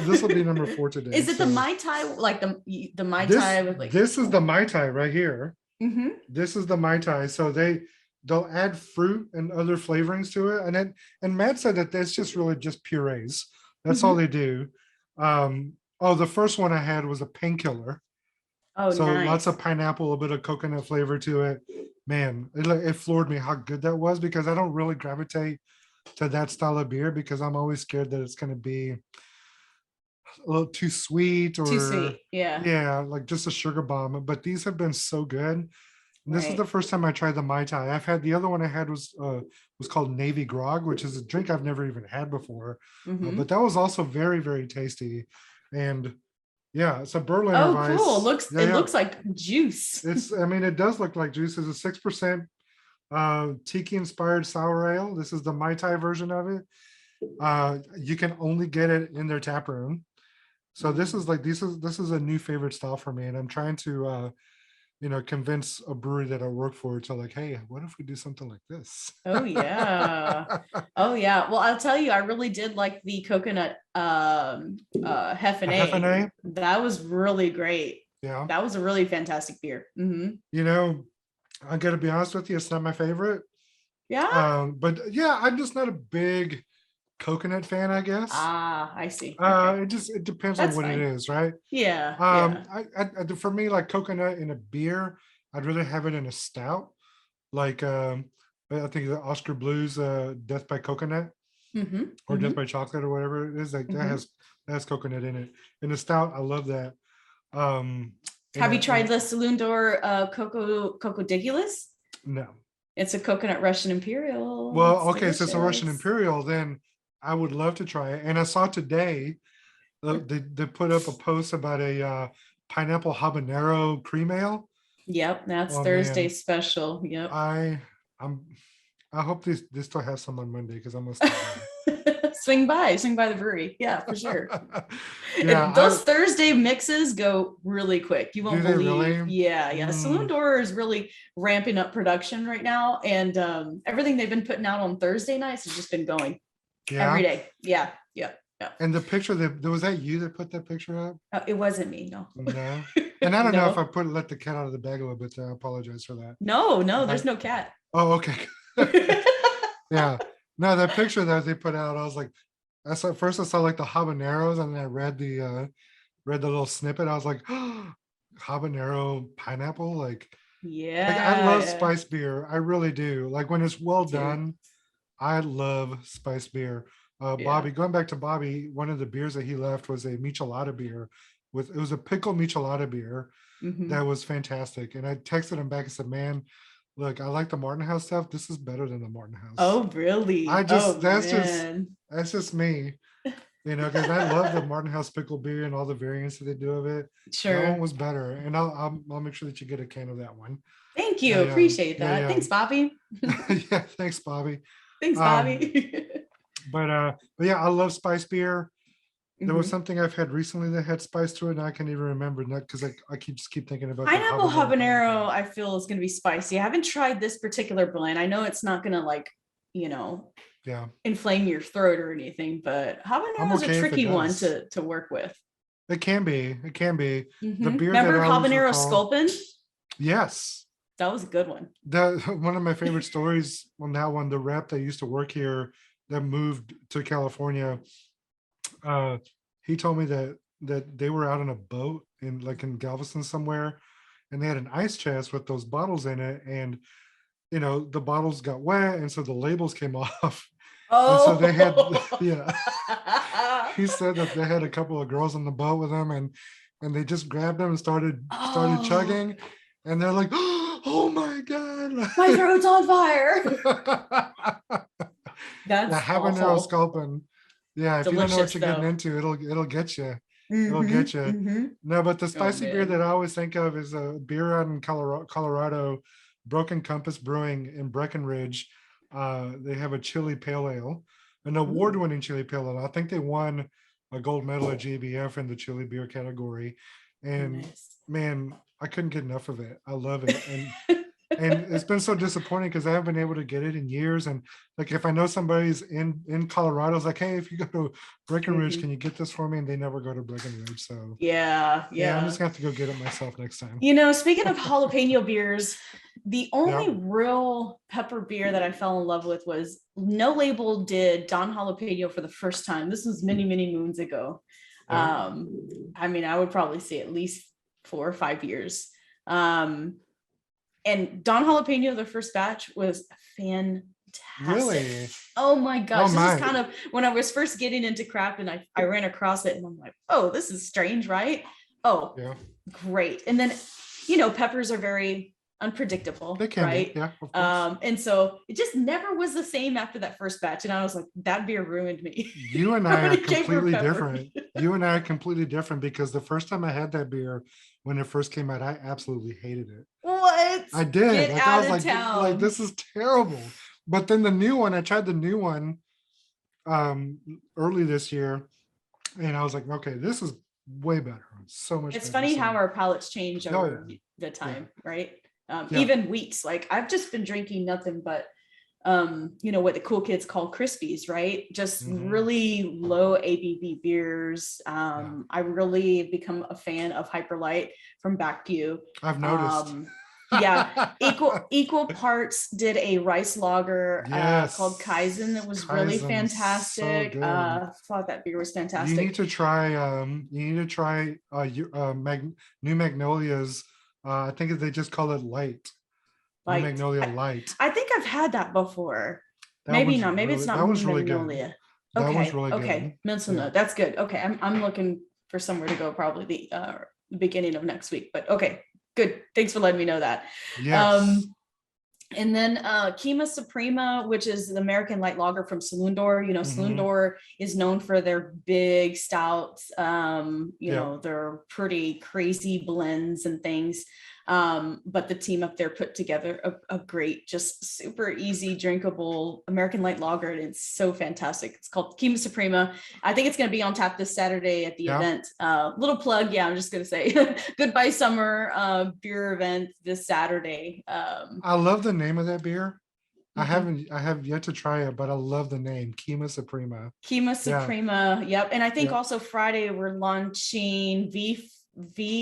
Speaker 1: This will be number 4 today.
Speaker 2: Is it the Mai Tai, like the Mai Tai with like?
Speaker 1: This is the Mai Tai right here.
Speaker 2: Mm-hmm.
Speaker 1: This is the Mai Tai. So they'll add fruit and other flavorings to it, and Matt said that that's just really just purees. That's all they do. The first one I had was a painkiller. Oh, so nice. Lots of pineapple, a bit of coconut flavor to it. Man, it floored me how good that was, because I don't really gravitate to that style of beer because I'm always scared that it's going to be a little too sweet or like just a sugar bomb. But these have been so good. And this is the first time I tried the Mai Tai. I've had the other one I had was called Navy Grog, which is a drink I've never even had before. But that was also very, very tasty. And yeah, it's a Berliner. Oh, Weiss.
Speaker 2: Cool. It looks like juice.
Speaker 1: It does look like juice. It's a 6% tiki inspired sour ale. This is the Mai Tai version of it. You can only get it in their tap room. So this is a new favorite style for me, and I'm trying to convince a brewery that I work for to like, hey, what if we do something like this?
Speaker 2: Oh yeah. Oh yeah. Well, I'll tell you, I really did like the coconut Heffanay. That was really great. Yeah. That was a really fantastic beer. Mm-hmm.
Speaker 1: I gotta be honest with you, it's not my favorite.
Speaker 2: Yeah.
Speaker 1: But yeah, I'm just not a big coconut fan, I guess.
Speaker 2: I see.
Speaker 1: Okay. It depends on what it is, right?
Speaker 2: Yeah.
Speaker 1: I for me, like coconut in a beer, I'd rather have it in a stout. Like I think the Oscar Blues Death by Coconut. or just by chocolate or whatever it is. Like that has coconut in it. And the stout, I love that. Um,
Speaker 2: Have you tried
Speaker 1: and
Speaker 2: the Saloon Door Coco Diggulus?
Speaker 1: no.
Speaker 2: It's a coconut Russian Imperial.
Speaker 1: Well,
Speaker 2: It's
Speaker 1: okay, so it's a Russian
Speaker 2: delicious.
Speaker 1: Imperial, then I would love to try it. And I saw today they put up a post about a pineapple habanero cream ale.
Speaker 2: Yep, that's
Speaker 1: Oh
Speaker 2: Thursday
Speaker 1: man,
Speaker 2: special. Yep.
Speaker 1: I'm I hope they still have some on Monday because I'm gonna stop
Speaker 2: Swing by the brewery. Yeah, for sure.
Speaker 1: by. Yeah,
Speaker 2: Those Thursday mixes go really quick. You
Speaker 1: do
Speaker 2: won't
Speaker 1: they
Speaker 2: believe.
Speaker 1: really?
Speaker 2: Yeah. Saloon Door is really ramping up production right now. And everything they've been putting out on Thursday nights has just been going every
Speaker 1: Yeah.
Speaker 2: day. Yeah.
Speaker 1: And the picture that was that you that put that picture up?
Speaker 2: It wasn't me. No.
Speaker 1: No. And I don't know if I
Speaker 2: No.
Speaker 1: let the cat out of the bag a little bit there. I apologize for that.
Speaker 2: No, there's no cat.
Speaker 1: Oh, okay. Yeah. No, that picture that they put out, I was like, I saw first I saw like the habaneros and then I read the little snippet. I was like, oh, habanero pineapple. Like I love
Speaker 2: Yeah.
Speaker 1: spice beer. I really do. Like when it's well
Speaker 2: Too.
Speaker 1: done, I love spice beer.
Speaker 2: Yeah.
Speaker 1: Bobby, going back to Bobby, one of the beers that he left was a michelada beer it was a pickle michelada beer that was fantastic. And I texted him back and said, man, look, I like the Martin House stuff. This is better than the Martin House.
Speaker 2: Oh, really? Oh, man.
Speaker 1: That's just me, because I love the Martin House pickle beer and all the variants that they do of it.
Speaker 2: Sure.
Speaker 1: That one was better. And I'll make sure that you get a can of that one.
Speaker 2: Thank you. Appreciate that. Thanks, Bobby.
Speaker 1: Yeah, thanks, Bobby.
Speaker 2: Thanks, Bobby.
Speaker 1: But yeah, I love spice beer. There was something I've had recently that had spice to it, and I can't even remember that because I keep thinking about
Speaker 2: pineapple habanero. I feel is going to be spicy. I haven't tried this particular blend. I know it's not going to inflame your throat or anything, but habanero is a tricky one to work with.
Speaker 1: It can be. The beer.
Speaker 2: Remember habanero sculpin?
Speaker 1: Yes,
Speaker 2: that was a good one.
Speaker 1: One of my favorite stories on that one. The rep that used to work here that moved to California. He told me that they were out on a boat in Galveston somewhere, and they had an ice chest with those bottles in it, and the bottles got wet, and so the labels came off. Oh, and so they had he said that they had a couple of girls on the boat with them, and they just grabbed them and started chugging, and they're like, oh my god,
Speaker 2: my throat's on fire. That's
Speaker 1: habanero sculpin. Yeah, if
Speaker 2: delicious,
Speaker 1: you don't know what you're getting into, it'll get you. It'll get you. No, but the spicy beer that I always think of is a beer out in Colorado, Broken Compass Brewing in Breckenridge. They have a chili pale ale, an award-winning chili pale ale. I think they won a gold medal at GBF in the chili beer category. And man, I couldn't get enough of it. I love it. And it's been so disappointing because I haven't been able to get it in years. And if I know somebody's in Colorado, it's like, hey, if you go to Breckenridge, can you get this for me? And they never go to Breckenridge. So
Speaker 2: yeah,
Speaker 1: I'm just gonna have to go get it myself next time.
Speaker 2: Speaking of jalapeno beers, the only real pepper beer that I fell in love with was No Label did Don Jalapeno for the first time. This was many, many moons ago. I mean, I would probably say at least 4 or 5 years. And Don Jalapeno, the first batch, was fantastic.
Speaker 1: Really?
Speaker 2: Oh my gosh. This is kind of when I was first getting into craft, and I ran across it and I'm like, oh, this is strange, right? Oh, great. And then, peppers are very unpredictable,
Speaker 1: they can
Speaker 2: right?
Speaker 1: Be. Yeah, of course.
Speaker 2: And so it just never was the same after that first batch. And I was like, that beer ruined me.
Speaker 1: You and I are completely different. You and I are completely different because the first time I had that beer, when it first came out, I absolutely hated it.
Speaker 2: What?
Speaker 1: I did.
Speaker 2: Get out
Speaker 1: I
Speaker 2: of town.
Speaker 1: like, this is terrible. But then the new one, I tried the new one early this year, and I was like, okay, this is way better. So much
Speaker 2: It's
Speaker 1: better.
Speaker 2: funny how our palates change over the time, right? Even weeks. Like I've just been drinking nothing but what the cool kids call Crispies, right? Just really low ABV beers. I really become a fan of Hyperlight from Backview.
Speaker 1: I've noticed.
Speaker 2: Equal parts did a rice lager called Kaizen that was really fantastic. So thought that beer was fantastic.
Speaker 1: You need to try New Magnolia's. I think they just call it Light. New Magnolia Light.
Speaker 2: I think I've had that before. Maybe not. Maybe it's not
Speaker 1: That one's really
Speaker 2: Magnolia.
Speaker 1: That one's
Speaker 2: Okay.
Speaker 1: really
Speaker 2: Okay.
Speaker 1: good.
Speaker 2: Mental
Speaker 1: Yeah.
Speaker 2: note. That's good. Okay. I'm looking for somewhere to go probably the beginning of next week. But okay, good. Thanks for letting me know that.
Speaker 1: Yes.
Speaker 2: Um, and then Kima Suprema, which is the American light lager from Saloon Door. You know, Saloon
Speaker 1: Hmm.
Speaker 2: Door is known for their big stouts, you
Speaker 1: Yeah.
Speaker 2: know, their pretty crazy blends and things. But the team up there put together a great, just super easy, drinkable American light lager. And it's so fantastic. It's called Kima Suprema. I think it's going to be on tap this Saturday at the
Speaker 1: Yeah.
Speaker 2: event. Little plug. Yeah, I'm just going to say Goodbye Summer beer event this Saturday.
Speaker 1: I love the name of that beer.
Speaker 2: Mhm.
Speaker 1: I have yet to try it, but I love the name, Kima Suprema.
Speaker 2: Kima
Speaker 1: Yeah.
Speaker 2: Suprema. Yep. And I think
Speaker 1: Yeah.
Speaker 2: also Friday we're launching V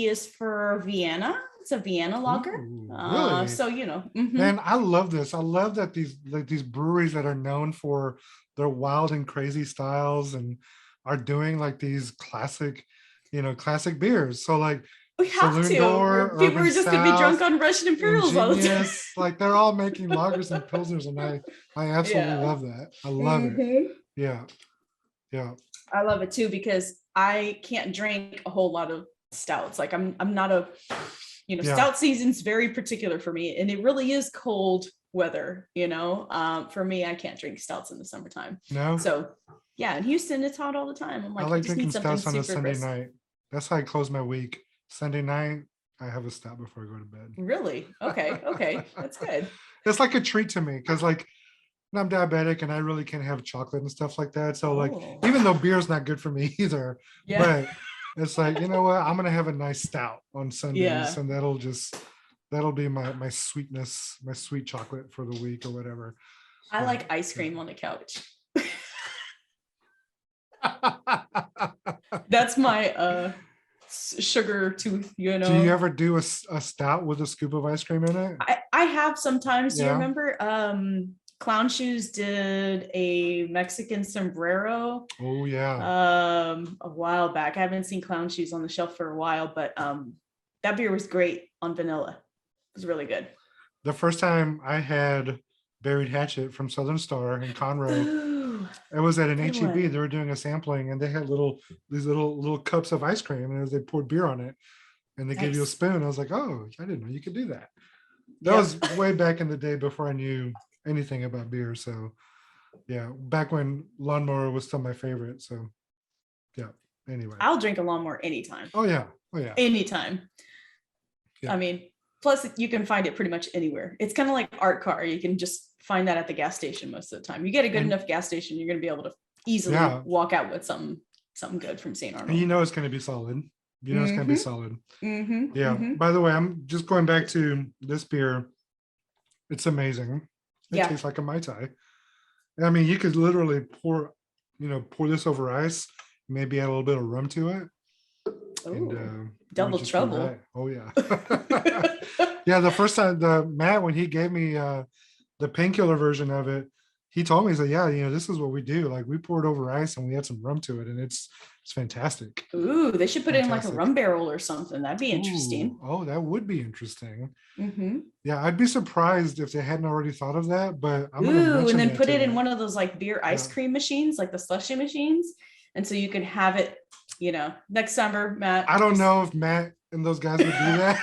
Speaker 2: is for Vienna. It's a Vienna lager.
Speaker 1: Ooh, really?
Speaker 2: So you know, mhm.
Speaker 1: Man, I love this. I love that these breweries that are known for their wild and crazy styles and are doing like these classic, classic beers. So like
Speaker 2: We have
Speaker 1: Saloon
Speaker 2: to.
Speaker 1: Door,
Speaker 2: People
Speaker 1: Urban
Speaker 2: are just gonna be drunk
Speaker 1: South,
Speaker 2: on Russian Imperials all the time.
Speaker 1: Ingenious, like they're all making lagers and pilsners, and I absolutely
Speaker 2: Yeah.
Speaker 1: love that. I love it.
Speaker 2: Mhm.
Speaker 1: Yeah, yeah,
Speaker 2: I love it too because I can't drink a whole lot of stouts. Like I'm not a, you know,
Speaker 1: yeah.
Speaker 2: stout season's very particular for me, and it really is cold weather. You know, for me, I can't drink stouts in the summertime.
Speaker 1: No,
Speaker 2: So yeah, in Houston, it's hot all the time. I'm
Speaker 1: I
Speaker 2: like, I
Speaker 1: like
Speaker 2: just
Speaker 1: drinking
Speaker 2: need something
Speaker 1: stouts on a
Speaker 2: super
Speaker 1: Sunday
Speaker 2: brisk.
Speaker 1: night. That's how I close my week. Sunday night, I have a stout before I go to
Speaker 2: Really? Okay. Okay.
Speaker 1: bed.
Speaker 2: That's good.
Speaker 1: It's like a treat to me because like I'm diabetic and I really can't have chocolate and stuff like that. So like
Speaker 2: Oh,
Speaker 1: even though beer's not good for me either,
Speaker 2: yeah.
Speaker 1: but it's like, you know what? I'm gonna have a nice stout on Sundays,
Speaker 2: Yeah.
Speaker 1: and that'll be my sweetness, my sweet chocolate for the week or whatever.
Speaker 2: I
Speaker 1: Yeah.
Speaker 2: like ice cream on the couch. That's my sugar tooth, you
Speaker 1: Do you
Speaker 2: know.
Speaker 1: ever do a stout with a scoop of ice cream in it?
Speaker 2: I have sometimes. Do you
Speaker 1: Yeah.
Speaker 2: remember Clown Shoes did a Mexican sombrero
Speaker 1: Oh yeah.
Speaker 2: a while back. I haven't seen Clown Shoes on the shelf for a while, but that beer was great on vanilla. It was really good.
Speaker 1: The first time I had Buried Hatchet from Southern Star in Conroe,
Speaker 2: Ooh,
Speaker 1: it was at an
Speaker 2: good
Speaker 1: HEB.
Speaker 2: one.
Speaker 1: They were doing a sampling, and they had these little cups of ice cream, and they poured beer on it, and they gave you a
Speaker 2: Nice.
Speaker 1: spoon. I was like, oh, I didn't know you could do that. That
Speaker 2: Yep.
Speaker 1: was way back in the day before I knew anything about beer. So yeah, back when Lawnmower was still my favorite. So yeah. Anyway.
Speaker 2: I'll drink a lawnmower anytime.
Speaker 1: Oh yeah. Oh yeah.
Speaker 2: Anytime.
Speaker 1: Yeah.
Speaker 2: I mean, plus you can find it pretty much anywhere. It's kind of like art car. You can just find that at the gas station most of the time. You get a good
Speaker 1: And
Speaker 2: enough gas station, you're going to be able to easily
Speaker 1: yeah,
Speaker 2: walk out with something good from Saint
Speaker 1: and you
Speaker 2: Arnold.
Speaker 1: know it's going to be solid. You know it's going to be
Speaker 2: Mm-hmm.
Speaker 1: solid.
Speaker 2: Mm-hmm.
Speaker 1: Yeah.
Speaker 2: Mm-hmm.
Speaker 1: By the way, I'm just going back to this beer. It's amazing. It
Speaker 2: Yeah.
Speaker 1: tastes like a Mai Tai. I mean, you could literally pour this over ice, maybe add a little bit of rum to it, and
Speaker 2: Oh,
Speaker 1: it would
Speaker 2: double
Speaker 1: just be
Speaker 2: trouble.
Speaker 1: right. Oh yeah. Yeah, the first time Matt, when he gave me the painkiller version of it, he told me, he said, yeah, this is what we do. Like we pour it over ice and we add some rum to it, and it's fantastic.
Speaker 2: Ooh, they should put it in like a
Speaker 1: Fantastic.
Speaker 2: rum barrel or something. That'd be interesting.
Speaker 1: Ooh, oh, that would be interesting.
Speaker 2: Mm-hmm.
Speaker 1: Yeah, I'd be surprised if they hadn't already thought of that, but I'm gonna
Speaker 2: Ooh,
Speaker 1: mention
Speaker 2: and then
Speaker 1: that
Speaker 2: put
Speaker 1: to
Speaker 2: it in
Speaker 1: them.
Speaker 2: one of those like beer ice
Speaker 1: Yeah.
Speaker 2: cream machines, like the slushy machines. And so you can have it, next summer, Matt.
Speaker 1: I don't know if Matt and those guys would do that.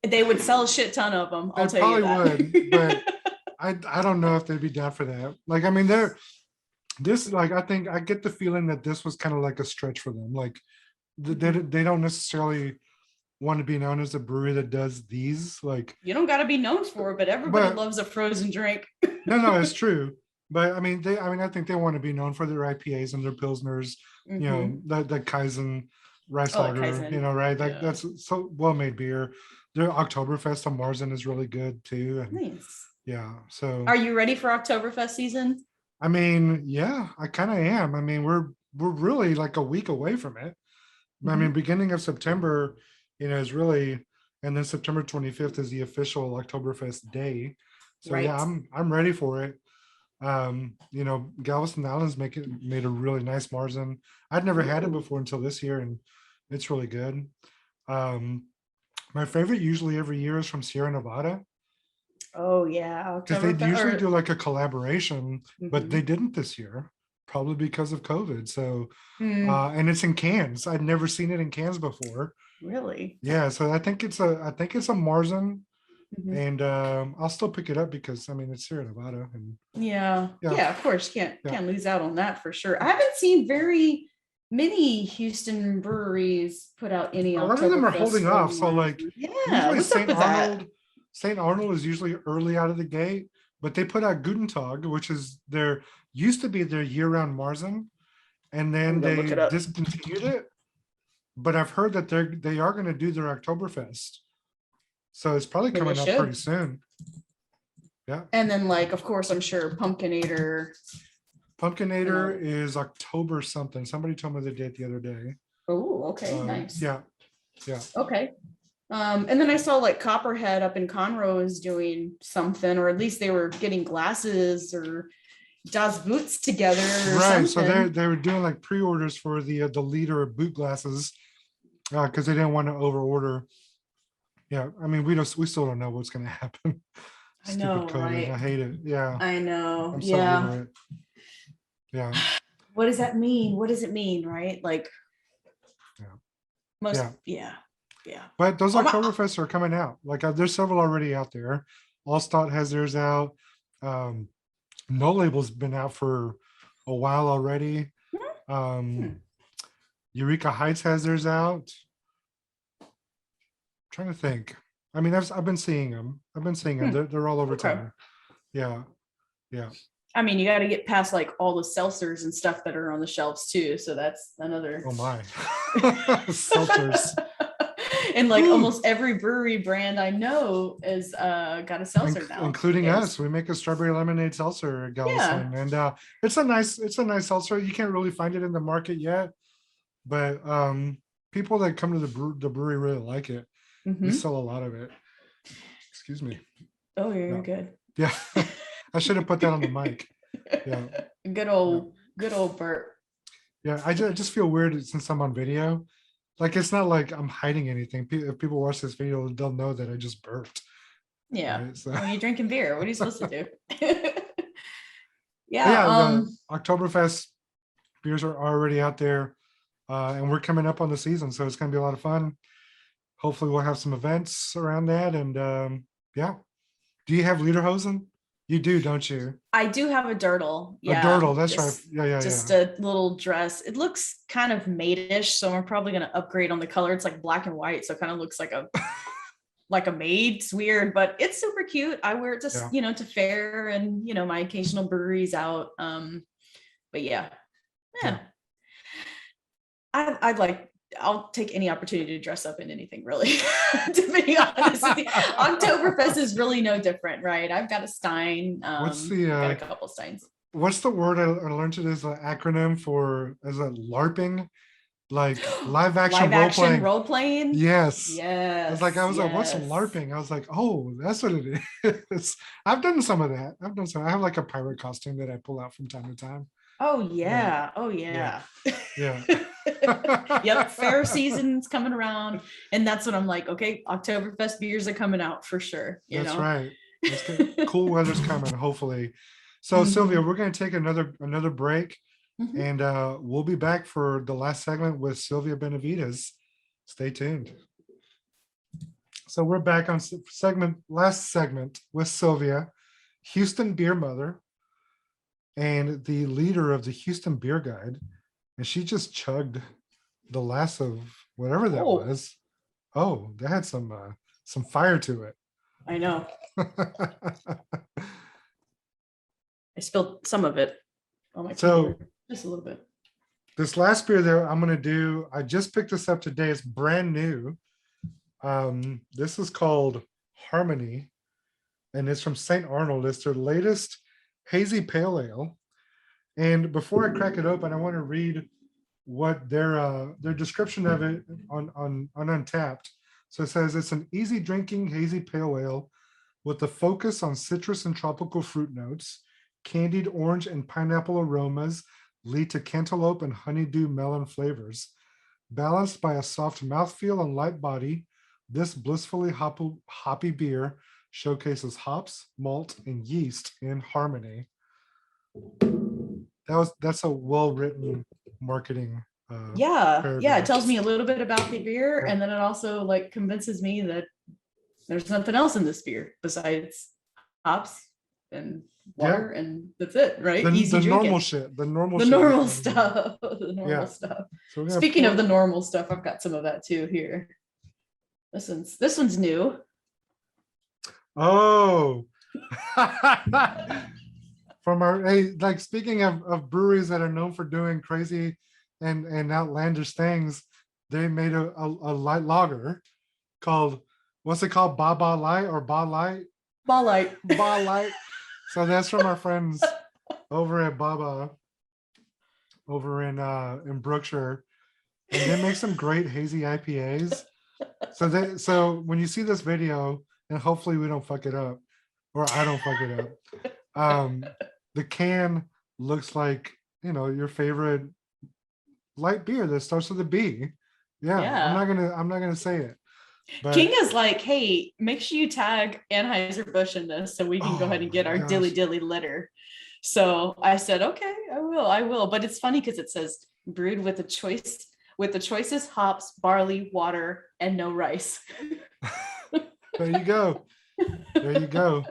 Speaker 2: They would sell a shit ton of them. I'll
Speaker 1: They
Speaker 2: tell you
Speaker 1: probably
Speaker 2: that.
Speaker 1: would, but I don't know if they'd be down for that. Like, I mean, I think I get the feeling that this was kind of like a stretch for them. Like they don't necessarily want to be known as a brewery that does these. Like,
Speaker 2: You don't got to be known for it, but everybody
Speaker 1: but
Speaker 2: loves a frozen drink.
Speaker 1: no, it's true. But I mean, I think they want to be known for their IPAs and their pilsners.
Speaker 2: Mhm.
Speaker 1: The Kaizen rice
Speaker 2: Oh, like
Speaker 1: lager.
Speaker 2: Kaizen.
Speaker 1: Right? Like
Speaker 2: Yeah.
Speaker 1: that's so well made beer. Their Oktoberfest on Marzen is really good too. And
Speaker 2: Nice.
Speaker 1: yeah, so
Speaker 2: Are you ready for Oktoberfest season?
Speaker 1: I mean, yeah, I kind of am. I mean, we're really like a week away from it. I mean,
Speaker 2: Mhm.
Speaker 1: beginning of September, is really, and then September 25th is the official Oktoberfest day. So yeah,
Speaker 2: Right.
Speaker 1: I'm ready for it. Galveston Island's made a really nice Marzen. I'd never had it
Speaker 2: Ooh.
Speaker 1: before until this year, and it's really good. Um, my favorite usually every year is from Sierra Nevada,
Speaker 2: Oh yeah,
Speaker 1: because they
Speaker 2: Oktoberfest.
Speaker 1: usually
Speaker 2: Or,
Speaker 1: do like a collaboration, but
Speaker 2: Mhm.
Speaker 1: they didn't this year. probably because of COVID. So,
Speaker 2: Hmm,
Speaker 1: and it's in cans. I'd never seen it in cans before.
Speaker 2: really?
Speaker 1: Yeah, so I think it's a Marzen,
Speaker 2: Mhm.
Speaker 1: and I'll still pick it up because I mean it's here in Nevada, and
Speaker 2: Yeah,
Speaker 1: yeah,
Speaker 2: yeah, of course,
Speaker 1: yeah.
Speaker 2: can't lose out on that for sure. I haven't seen very many Houston breweries put out any
Speaker 1: A lot of them are holding
Speaker 2: Oktoberfest or
Speaker 1: off. So like
Speaker 2: Marzen. Yeah,
Speaker 1: usually
Speaker 2: what's up with that?
Speaker 1: St. Arnold is usually early out of the gate, but they put out Guten Tag, which is their used to be their year-round Marzen, and
Speaker 2: I'm
Speaker 1: then
Speaker 2: gonna look
Speaker 1: they
Speaker 2: it up.
Speaker 1: discontinued it. But I've heard that they are going to do their Oktoberfest, so it's probably
Speaker 2: Maybe they
Speaker 1: coming up pretty
Speaker 2: should.
Speaker 1: soon. Yeah,
Speaker 2: And then, like, of course, I'm sure Pumpkinator, you
Speaker 1: Pumpkinator
Speaker 2: know.
Speaker 1: is October something. Somebody told me the date the other day.
Speaker 2: Oh, okay, nice.
Speaker 1: Yeah, yeah.
Speaker 2: Okay. And then I saw like Copperhead up in Conroe is doing something, or at least they were getting glasses or Das Boots together or
Speaker 1: Right. So they
Speaker 2: something.
Speaker 1: they were doing like pre-orders for the leader boot glasses because they didn't want to overorder. Yeah, I mean we still don't know what's going to happen.
Speaker 2: I
Speaker 1: Stupid
Speaker 2: know,
Speaker 1: COVID. I
Speaker 2: right?
Speaker 1: hate it. Yeah,
Speaker 2: I know.
Speaker 1: I'm so
Speaker 2: Yeah.
Speaker 1: over it. Yeah,
Speaker 2: What does that mean? What does it mean, right? Like
Speaker 1: yeah,
Speaker 2: most,
Speaker 1: yeah.
Speaker 2: yeah, yeah.
Speaker 1: But those
Speaker 2: Oh my,
Speaker 1: Oktoberfests are coming out. Like there's several already out there. Allstott has theirs out. Um, No Label's been out for a while already.
Speaker 2: hmm,
Speaker 1: Um, Eureka Heights has theirs out. Trying to think. I mean, I've been seeing them. I've been seeing them.
Speaker 2: hmm,
Speaker 1: They're all over
Speaker 2: okay.
Speaker 1: town. Yeah, yeah.
Speaker 2: I mean, you got to get past like all the seltzers and stuff that are on the shelves too. So that's another.
Speaker 1: Oh my. Seltzers.
Speaker 2: And like
Speaker 1: Whew.
Speaker 2: almost every brewery brand I know is got a seltzer
Speaker 1: Including
Speaker 2: nowadays.
Speaker 1: us. We make a strawberry lemonade seltzer at
Speaker 2: Yeah.
Speaker 1: Galveston. And it's a nice seltzer. You can't really find it in the market yet, but people that come to the brewery really like it. We
Speaker 2: Hmm.
Speaker 1: sell a lot of it. Excuse me.
Speaker 2: Oh, you're
Speaker 1: Yeah.
Speaker 2: good.
Speaker 1: Yeah. I should have put that on the mic. Yeah. Yeah.
Speaker 2: Good old Bert.
Speaker 1: Yeah. I just feel weird since I'm on video. Like it's not like I'm hiding anything. If people watch this video, they'll know that I just burped.
Speaker 2: Yeah.
Speaker 1: Right. So
Speaker 2: Well, you're drinking beer. What are you supposed to do?
Speaker 1: but
Speaker 2: Yeah.
Speaker 1: yeah, the Oktoberfest beers are already out there. And we're coming up on the season, so it's gonna be a lot of fun. Hopefully we'll have some events around that. And yeah. Do you have Lederhosen? You do, don't you?
Speaker 2: I do have a dirtle.
Speaker 1: A
Speaker 2: Yeah.
Speaker 1: dirtle, that's right. Yeah, yeah,
Speaker 2: Just
Speaker 1: yeah.
Speaker 2: a little dress. It looks kind of maidish, so I'm probably gonna upgrade on the color. It's like black and white, so it kind of looks like a maid. It's weird, but it's super cute. I wear it to
Speaker 1: Yeah.
Speaker 2: to fair and my occasional breweries out. But yeah,
Speaker 1: Yeah.
Speaker 2: yeah. I'd like. I'll take any opportunity to dress up in anything, really. To be honest with you, Oktoberfest is really no different, right? I've got a Stein.
Speaker 1: What's
Speaker 2: Got a
Speaker 1: the
Speaker 2: couple Steins.
Speaker 1: what's the word I learned it as an acronym for as a LARPing, like live action
Speaker 2: Live
Speaker 1: role
Speaker 2: action
Speaker 1: playing?
Speaker 2: role playing.
Speaker 1: Yes. I
Speaker 2: Yes,
Speaker 1: was like, what's
Speaker 2: yes.
Speaker 1: LARPing? I was like, oh, that's what it is. I've done some of that. I've done some. I have like a pirate costume that I pull out from time to time.
Speaker 2: Oh
Speaker 1: Yeah,
Speaker 2: yeah. Oh
Speaker 1: yeah,
Speaker 2: yeah.
Speaker 1: yeah.
Speaker 2: Yep. Fair season's coming around. And that's when I'm like, okay, Oktoberfest beers are coming out for sure,
Speaker 1: That's right. Let's get cool weather's coming, hopefully. So Sylvia,
Speaker 2: Mhm,
Speaker 1: we're gonna take another break,
Speaker 2: mhm.
Speaker 1: and we'll be back for the last segment with Sylvia Benavidez. Stay tuned. So we're back on last segment with Sylvia, Houston beer mother, and the leader of the Houston Beer Guide. And she just chugged the last of whatever that
Speaker 2: Oh,
Speaker 1: was. Oh, that had some fire to it.
Speaker 2: I know. I spilled some of it on my
Speaker 1: So
Speaker 2: keyboard. Just a little bit.
Speaker 1: this last beer there I'm gonna do, I just picked this up today. It's brand new. This is called Harmony, and it's from Saint Arnold. It's their latest hazy pale ale. And before I crack it open, I want to read what their description of it on Untapped. So it says it's an easy drinking hazy pale ale with a focus on citrus and tropical fruit notes. Candied orange and pineapple aromas lead to cantaloupe and honeydew melon flavors. Balanced by a soft mouthfeel and light body, this blissfully hoppy beer showcases hops, malt, and yeast in harmony. that's a well-written marketing
Speaker 2: Yeah, it
Speaker 1: paragraph.
Speaker 2: tells me a little bit about the beer, and then it also like convinces me that there's nothing else in this beer besides hops and water, and that's it, right? Easy
Speaker 1: The normal
Speaker 2: drinking.
Speaker 1: shit. The normal
Speaker 2: The
Speaker 1: shit.
Speaker 2: normal stuff. The normal
Speaker 1: Yeah.
Speaker 2: stuff.
Speaker 1: So we're gonna
Speaker 2: Speaking of the
Speaker 1: pour-
Speaker 2: normal stuff, I've got some of that too here. This one's new.
Speaker 1: Oh. From our hey, like speaking of breweries that are known for doing crazy and outlandish things, they made a light lager called, what's it called? Baba Light or Ba Light?
Speaker 2: Ball light.
Speaker 1: Ba Light. So that's from our friends over at Baba over in Brookshire. And they make some great hazy IPAs. So when you see this video, and hopefully we don't fuck it up, or I don't fuck it up, the can looks like, your favorite light beer that starts with a B. Yeah. I'm not gonna say it. But
Speaker 2: King is like, hey, make sure you tag Anheuser-Busch in this so we can go ahead and get our dilly dilly litter. So I said, okay, I will. But it's funny because it says brewed with the choicest hops, barley, water, and no rice.
Speaker 1: there you go. There you go.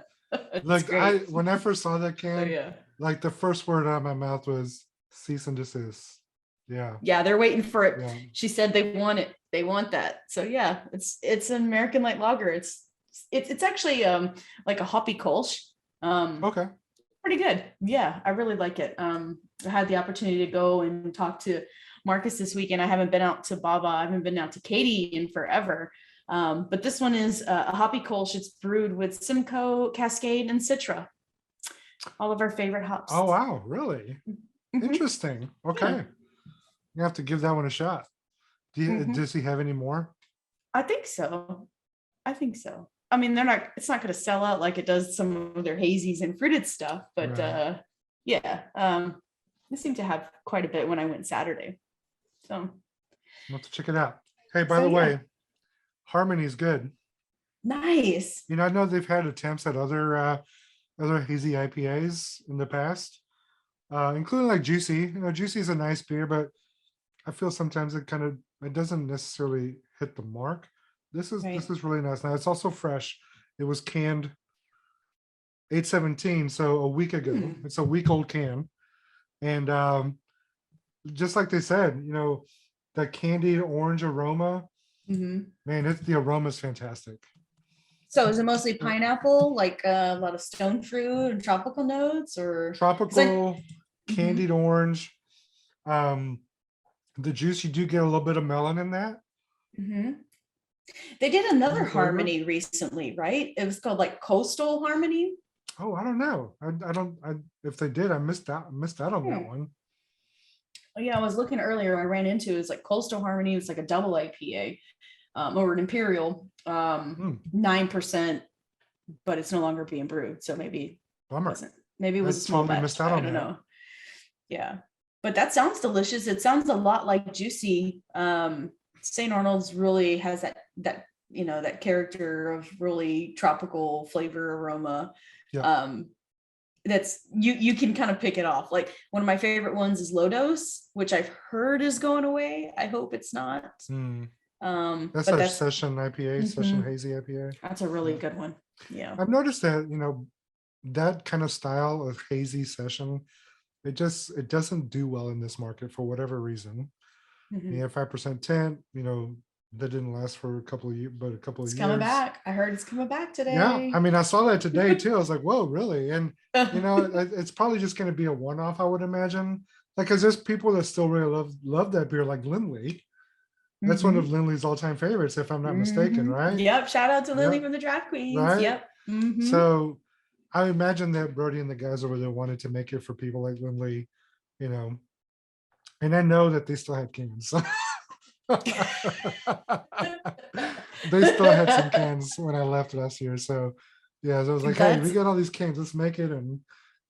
Speaker 1: Look,
Speaker 2: great.
Speaker 1: when I first saw that can,
Speaker 2: Yeah.
Speaker 1: like the first word out of my mouth was cease and desist. Yeah.
Speaker 2: Yeah, they're waiting for it.
Speaker 1: Yeah.
Speaker 2: She said they want it. They want that. So yeah, it's an American light lager. It's actually like a hoppy Kolsch.
Speaker 1: Okay.
Speaker 2: Pretty good. Yeah, I really like it. I had the opportunity to go and talk to Marcus this weekend. I haven't been out to Baba. I haven't been out to Katie in forever. But this one is a hoppy Kolsch. It's brewed with Simcoe, Cascade, and Citra. All of our favorite hops.
Speaker 1: Oh wow, really?
Speaker 2: Mhm.
Speaker 1: Interesting. Okay.
Speaker 2: Yeah.
Speaker 1: You have to give that one a shot. Does he have any more?
Speaker 2: I think so. I mean, it's not going to sell out like it does some of their hazies and fruited stuff, but
Speaker 1: Right.
Speaker 2: they seem to have quite a bit when I went Saturday. So
Speaker 1: I'll have to check it out. Hey, by
Speaker 2: So,
Speaker 1: the
Speaker 2: yeah.
Speaker 1: way, Harmony's good.
Speaker 2: nice.
Speaker 1: I know they've had attempts at other hazy IPAs in the past, including like Juicy. Juicy is a nice beer, but I feel sometimes it doesn't necessarily hit the mark. This
Speaker 2: Right.
Speaker 1: is really nice. Now it's also fresh. It was canned 8/17, so a week ago. It's a week old can, and just like they said, that candied orange aroma.
Speaker 2: Mhm.
Speaker 1: Man, the aroma is fantastic.
Speaker 2: So is it mostly pineapple, like a lot of stone fruit and tropical notes, or
Speaker 1: Tropical,
Speaker 2: Mhm.
Speaker 1: candied orange. The juice, you do get a little bit of melon in that.
Speaker 2: Mhm. They did another
Speaker 1: Flavor.
Speaker 2: harmony recently, right? It was called like Coastal Harmony.
Speaker 1: Oh, I don't know. I don't. If they did, I missed out on that one.
Speaker 2: Oh, yeah, I was looking earlier. I ran into it's like Coastal Harmony. It's like a double IPA, or an Imperial, 9%, but it's no longer being brewed. So maybe
Speaker 1: Bummer.
Speaker 2: Maybe it was a small
Speaker 1: totally
Speaker 2: batch.
Speaker 1: missed out
Speaker 2: I
Speaker 1: on
Speaker 2: don't
Speaker 1: that.
Speaker 2: know. Yeah, but that sounds delicious. It sounds a lot like Juicy. Saint Arnold's really has that character of really tropical flavor aroma.
Speaker 1: Yeah.
Speaker 2: That's you can kind of pick it off. Like one of my favorite ones is Low Dose, which I've heard is going away. I hope it's not.
Speaker 1: That's
Speaker 2: But
Speaker 1: our session IPA, session hazy IPA.
Speaker 2: That's a really good one. Yeah.
Speaker 1: I've noticed that, that kind of style of hazy session, it doesn't do well in this market for whatever reason.
Speaker 2: Mhm.
Speaker 1: 5% tent, that didn't last for a couple of years, but a couple of
Speaker 2: It's
Speaker 1: years.
Speaker 2: coming back. I heard it's coming back today.
Speaker 1: Yeah, I mean, I saw that today too. I was like, whoa, really? And it's probably just going to be a one-off, I would imagine. Like, because there's people that still really love that beer, like Lindley. That's one of Lindley's all-time favorites, if I'm not mistaken, right?
Speaker 2: Yep. Shout out to Lindley
Speaker 1: Yep.
Speaker 2: from the Draft Queens.
Speaker 1: Right?
Speaker 2: Yep.
Speaker 1: So I imagine that Brody and the guys over there wanted to make it for people like Lindley, and I know that they still had cans. So they still had some cans when I left last year. So yeah, so I was like, hey, we got all these cans, let's make it and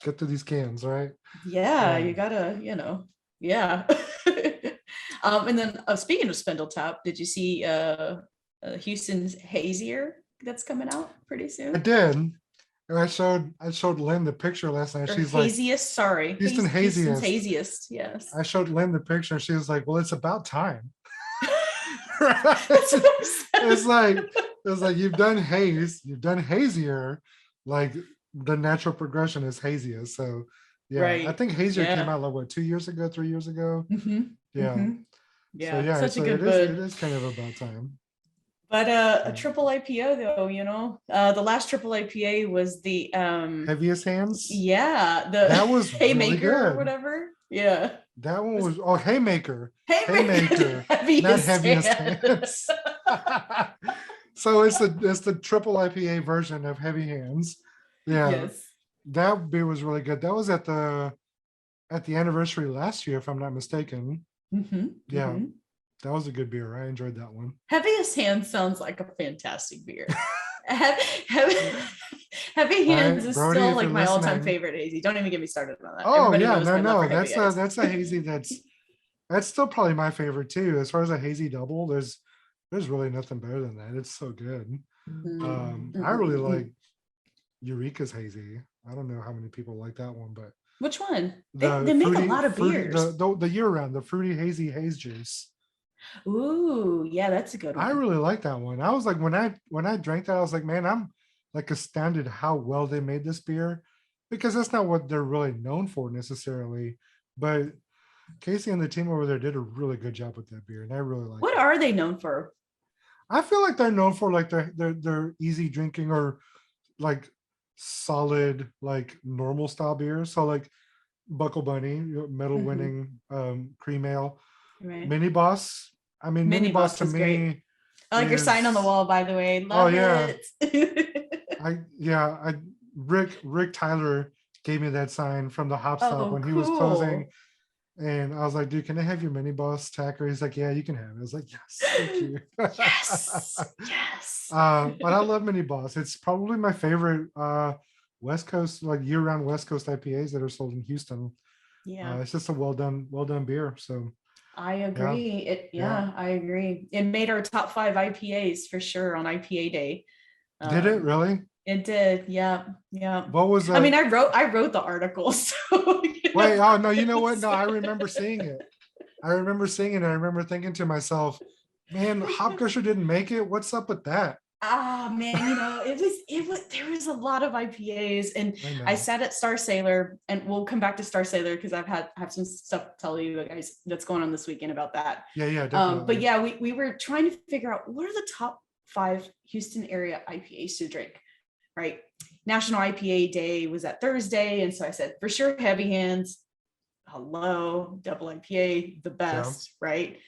Speaker 1: get to these cans, right?
Speaker 2: Yeah, you gotta, yeah. And then speaking of Spindle Tap, did you see Houston's Hazier that's coming out pretty soon?
Speaker 1: I did. And I showed Lynn the picture last night.
Speaker 2: Or
Speaker 1: She's like,
Speaker 2: haziest, sorry.
Speaker 1: Houston
Speaker 2: Houston's
Speaker 1: haziest.
Speaker 2: haziest, yes.
Speaker 1: I showed Lynn the picture. She was like, well, it's about time.
Speaker 2: That's what I
Speaker 1: It's
Speaker 2: said.
Speaker 1: like you've done haze, you've done hazier. Like the natural progression is haziest. So yeah, I
Speaker 2: Right.
Speaker 1: think hazier came
Speaker 2: Yeah.
Speaker 1: out like what 2 years ago, 3 years ago.
Speaker 2: hmm
Speaker 1: Yeah. So
Speaker 2: Yeah.
Speaker 1: yeah,
Speaker 2: Such a
Speaker 1: so it
Speaker 2: good
Speaker 1: is it
Speaker 2: bud.
Speaker 1: is kind of about time.
Speaker 2: But a
Speaker 1: Yeah.
Speaker 2: triple IPA though, the last triple IPA was the
Speaker 1: Heaviest hands.
Speaker 2: yeah,
Speaker 1: That
Speaker 2: the
Speaker 1: was really
Speaker 2: haymaker or
Speaker 1: good.
Speaker 2: whatever. Yeah.
Speaker 1: That one
Speaker 2: Was
Speaker 1: was Haymaker.
Speaker 2: haymaker
Speaker 1: Haymaker, not
Speaker 2: heaviest
Speaker 1: heaviest
Speaker 2: hand.
Speaker 1: hands. So it's the triple IPA version of heavy hands. Yeah,
Speaker 2: Yes.
Speaker 1: that beer was really good. That was at the anniversary last year, if I'm not mistaken.
Speaker 2: hmm
Speaker 1: Yeah,
Speaker 2: hmm
Speaker 1: that was a good beer. I enjoyed that one.
Speaker 2: Heaviest hand sounds like a fantastic beer. Heavy, heavy
Speaker 1: All
Speaker 2: hands
Speaker 1: right,
Speaker 2: is
Speaker 1: Brody,
Speaker 2: still
Speaker 1: if
Speaker 2: like
Speaker 1: you're
Speaker 2: my all-time
Speaker 1: listening.
Speaker 2: favorite hazy. Don't even get me started on that.
Speaker 1: Oh
Speaker 2: Everybody
Speaker 1: yeah,
Speaker 2: knows
Speaker 1: no,
Speaker 2: my love
Speaker 1: no,
Speaker 2: for heavy eyes.
Speaker 1: that's a hazy that's still probably my favorite too. As far as a hazy double, there's really nothing better than that. It's so good. I really like Eureka's hazy. I don't know how many people like that one, but
Speaker 2: Which one? They
Speaker 1: the
Speaker 2: they make a
Speaker 1: fruity,
Speaker 2: lot of
Speaker 1: fruity,
Speaker 2: beers.
Speaker 1: the year round, the fruity hazy haze juice.
Speaker 2: Ooh, yeah, that's a good
Speaker 1: I
Speaker 2: one.
Speaker 1: really like that one. I was like, when I drank that, I was like, man, I'm like astounded how well they made this beer, because that's not what they're really known for necessarily. But Casey and the team over there did a really good job with that beer, and I really like
Speaker 2: What
Speaker 1: it.
Speaker 2: are they known for?
Speaker 1: I feel like they're known for like their easy drinking, or like solid, like normal style beers. So like Buckle Bunny, medal
Speaker 2: Mhm.
Speaker 1: winning cream ale.
Speaker 2: Right.
Speaker 1: Mini Boss. I mean, Mini
Speaker 2: Mini
Speaker 1: Boss
Speaker 2: Boss
Speaker 1: to
Speaker 2: is great.
Speaker 1: me
Speaker 2: I like your sign on the
Speaker 1: is,
Speaker 2: wall, by the way.
Speaker 1: oh
Speaker 2: Love
Speaker 1: yeah.
Speaker 2: it.
Speaker 1: I Rick Tyler gave me that sign from the hop stop
Speaker 2: Oh,
Speaker 1: when he was closing.
Speaker 2: cool.
Speaker 1: And I was like, dude, can I have your Mini Boss tacker? He's like, yeah, you can have it. I was like, yes, thank you.
Speaker 2: Yes. Yes.
Speaker 1: But I love Mini Boss. It's probably my favorite West Coast, like year-round West Coast IPAs that are sold in Houston.
Speaker 2: Yeah.
Speaker 1: It's just a well done beer. So
Speaker 2: I
Speaker 1: yeah,
Speaker 2: agree.
Speaker 1: yeah.
Speaker 2: I agree. It made our top 5 IPAs for sure on IPA day.
Speaker 1: Did it
Speaker 2: Um,
Speaker 1: really?
Speaker 2: it did. Yeah. Yeah.
Speaker 1: What was
Speaker 2: I mean, I wrote the article, so
Speaker 1: wait, oh no, you know what?
Speaker 2: kudos.
Speaker 1: No, I remember seeing it. I remember seeing it. And I remember thinking to myself, man, Hop Gusher didn't make it. What's up with that?
Speaker 2: Ah man, it was there was a lot of IPAs, and
Speaker 1: I
Speaker 2: I
Speaker 1: know.
Speaker 2: sat at Star Sailor, and we'll come back to Star Sailor because have some stuff to tell you guys that's going on this weekend about that.
Speaker 1: Yeah, yeah,
Speaker 2: But
Speaker 1: definitely.
Speaker 2: yeah, we were trying to figure out what are the top 5 Houston area IPAs to drink, right? National IPA Day was that Thursday, and so I said for sure Heavy Hands, hello, double IPA, the
Speaker 1: Yeah.
Speaker 2: best, right?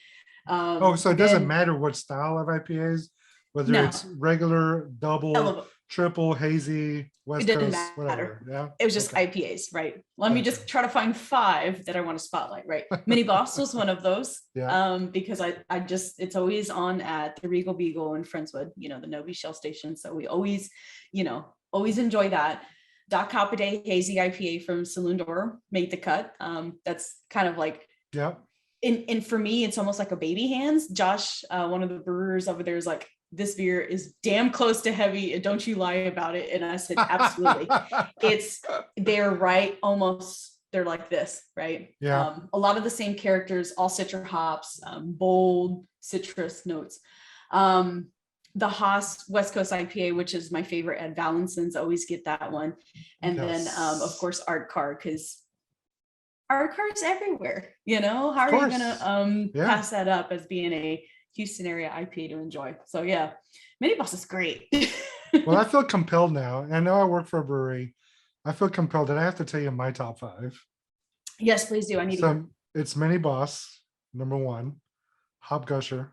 Speaker 1: Oh, so it doesn't
Speaker 2: Then
Speaker 1: matter what style of IPAs, whether
Speaker 2: no,
Speaker 1: it's regular, double,
Speaker 2: ele-
Speaker 1: triple, hazy,
Speaker 2: it
Speaker 1: West
Speaker 2: didn't
Speaker 1: Coast, whatever.
Speaker 2: matter.
Speaker 1: Yeah.
Speaker 2: It was just
Speaker 1: Okay.
Speaker 2: IPAs, right? Let me
Speaker 1: Gotcha.
Speaker 2: just try to find 5 that I want to spotlight, right? Mini Boss was one of those,
Speaker 1: Yeah.
Speaker 2: because I just, it's always on at the Regal Beagle in Friendswood, the Novi Shell station. So we always, always enjoy that. Doc Hoppaday Hazy IPA from Saloon Door made the cut. That's kind of like,
Speaker 1: Yeah.
Speaker 2: and for me, it's almost like a baby hands. Josh, one of the brewers over there, is like, this beer is damn close to heavy, and don't you lie about it. And I said, absolutely. They're right, almost, they're like this, right?
Speaker 1: Yeah.
Speaker 2: A lot of the same characters, all citra hops, bold citrus notes. The Haas West Coast IPA, which is my favorite at Valencin's, always get that one. And then, of
Speaker 1: Yes.
Speaker 2: course, Art Car, because Art Car's everywhere. How
Speaker 1: Of
Speaker 2: are you gonna
Speaker 1: course. Yeah.
Speaker 2: pass that up as being a Houston area IPA to enjoy? So yeah, Mini Boss is great.
Speaker 1: Well, I feel compelled now. I know I work for a brewery. I feel compelled that I have to tell you my top 5.
Speaker 2: Yes, please do. I need to hear.
Speaker 1: So it's Mini Boss, number 1, Hop Gusher,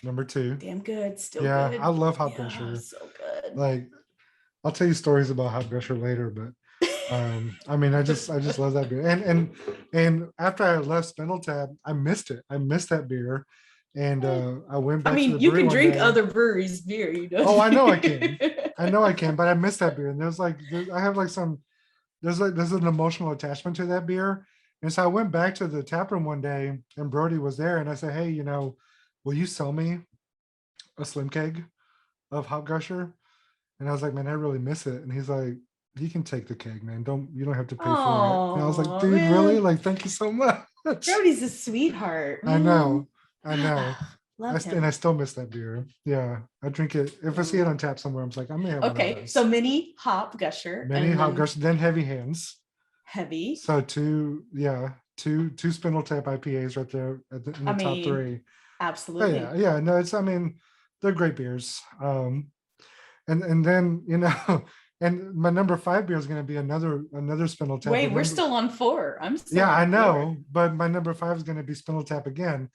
Speaker 1: number 2.
Speaker 2: Damn good, still
Speaker 1: Yeah, I
Speaker 2: good.
Speaker 1: love Hop
Speaker 2: Yeah,
Speaker 1: Gusher.
Speaker 2: so good.
Speaker 1: Like, I'll tell you stories about Hop Gusher later, but I mean, I just love that beer. And after I left Spindle Tap, I missed it. I missed that beer. And I went
Speaker 2: I
Speaker 1: back to the
Speaker 2: mean, you
Speaker 1: brewery
Speaker 2: can
Speaker 1: one
Speaker 2: drink
Speaker 1: day.
Speaker 2: other breweries' beer,
Speaker 1: Oh, I know I can. I know I can, but I missed that beer. And I have like there's an emotional attachment to that beer. And so I went back to the tap room one day, and Brody was there, and I said, hey, will you sell me a slim keg of Hop Gusher? And I was like, man, I really miss it. And he's like, you can take the keg, man. You don't have to pay for it. And I was like,
Speaker 2: Oh
Speaker 1: dude, really?
Speaker 2: man,
Speaker 1: Like, thank you so much.
Speaker 2: Brody's a sweetheart,
Speaker 1: I
Speaker 2: man.
Speaker 1: know. I know.
Speaker 2: Love
Speaker 1: And I
Speaker 2: him.
Speaker 1: still miss that beer. Yeah. I drink it. If I see it on tap somewhere, I'm just like, I may have one of
Speaker 2: Okay, so
Speaker 1: those.
Speaker 2: mini hop gusher
Speaker 1: Many
Speaker 2: and
Speaker 1: hot
Speaker 2: then
Speaker 1: gush, then heavy hands.
Speaker 2: heavy.
Speaker 1: So two Spindle Tap IPAs right there in
Speaker 2: I
Speaker 1: the top
Speaker 2: mean,
Speaker 1: three. But yeah,
Speaker 2: absolutely.
Speaker 1: yeah, no, I mean, they're great beers. And then and my number 5 beer is going to be another Spindle Tap.
Speaker 2: Wait,
Speaker 1: But
Speaker 2: we're still on 4. I'm still
Speaker 1: yeah, I
Speaker 2: on 4.
Speaker 1: know, but my number 5 is going to be Spindle Tap again.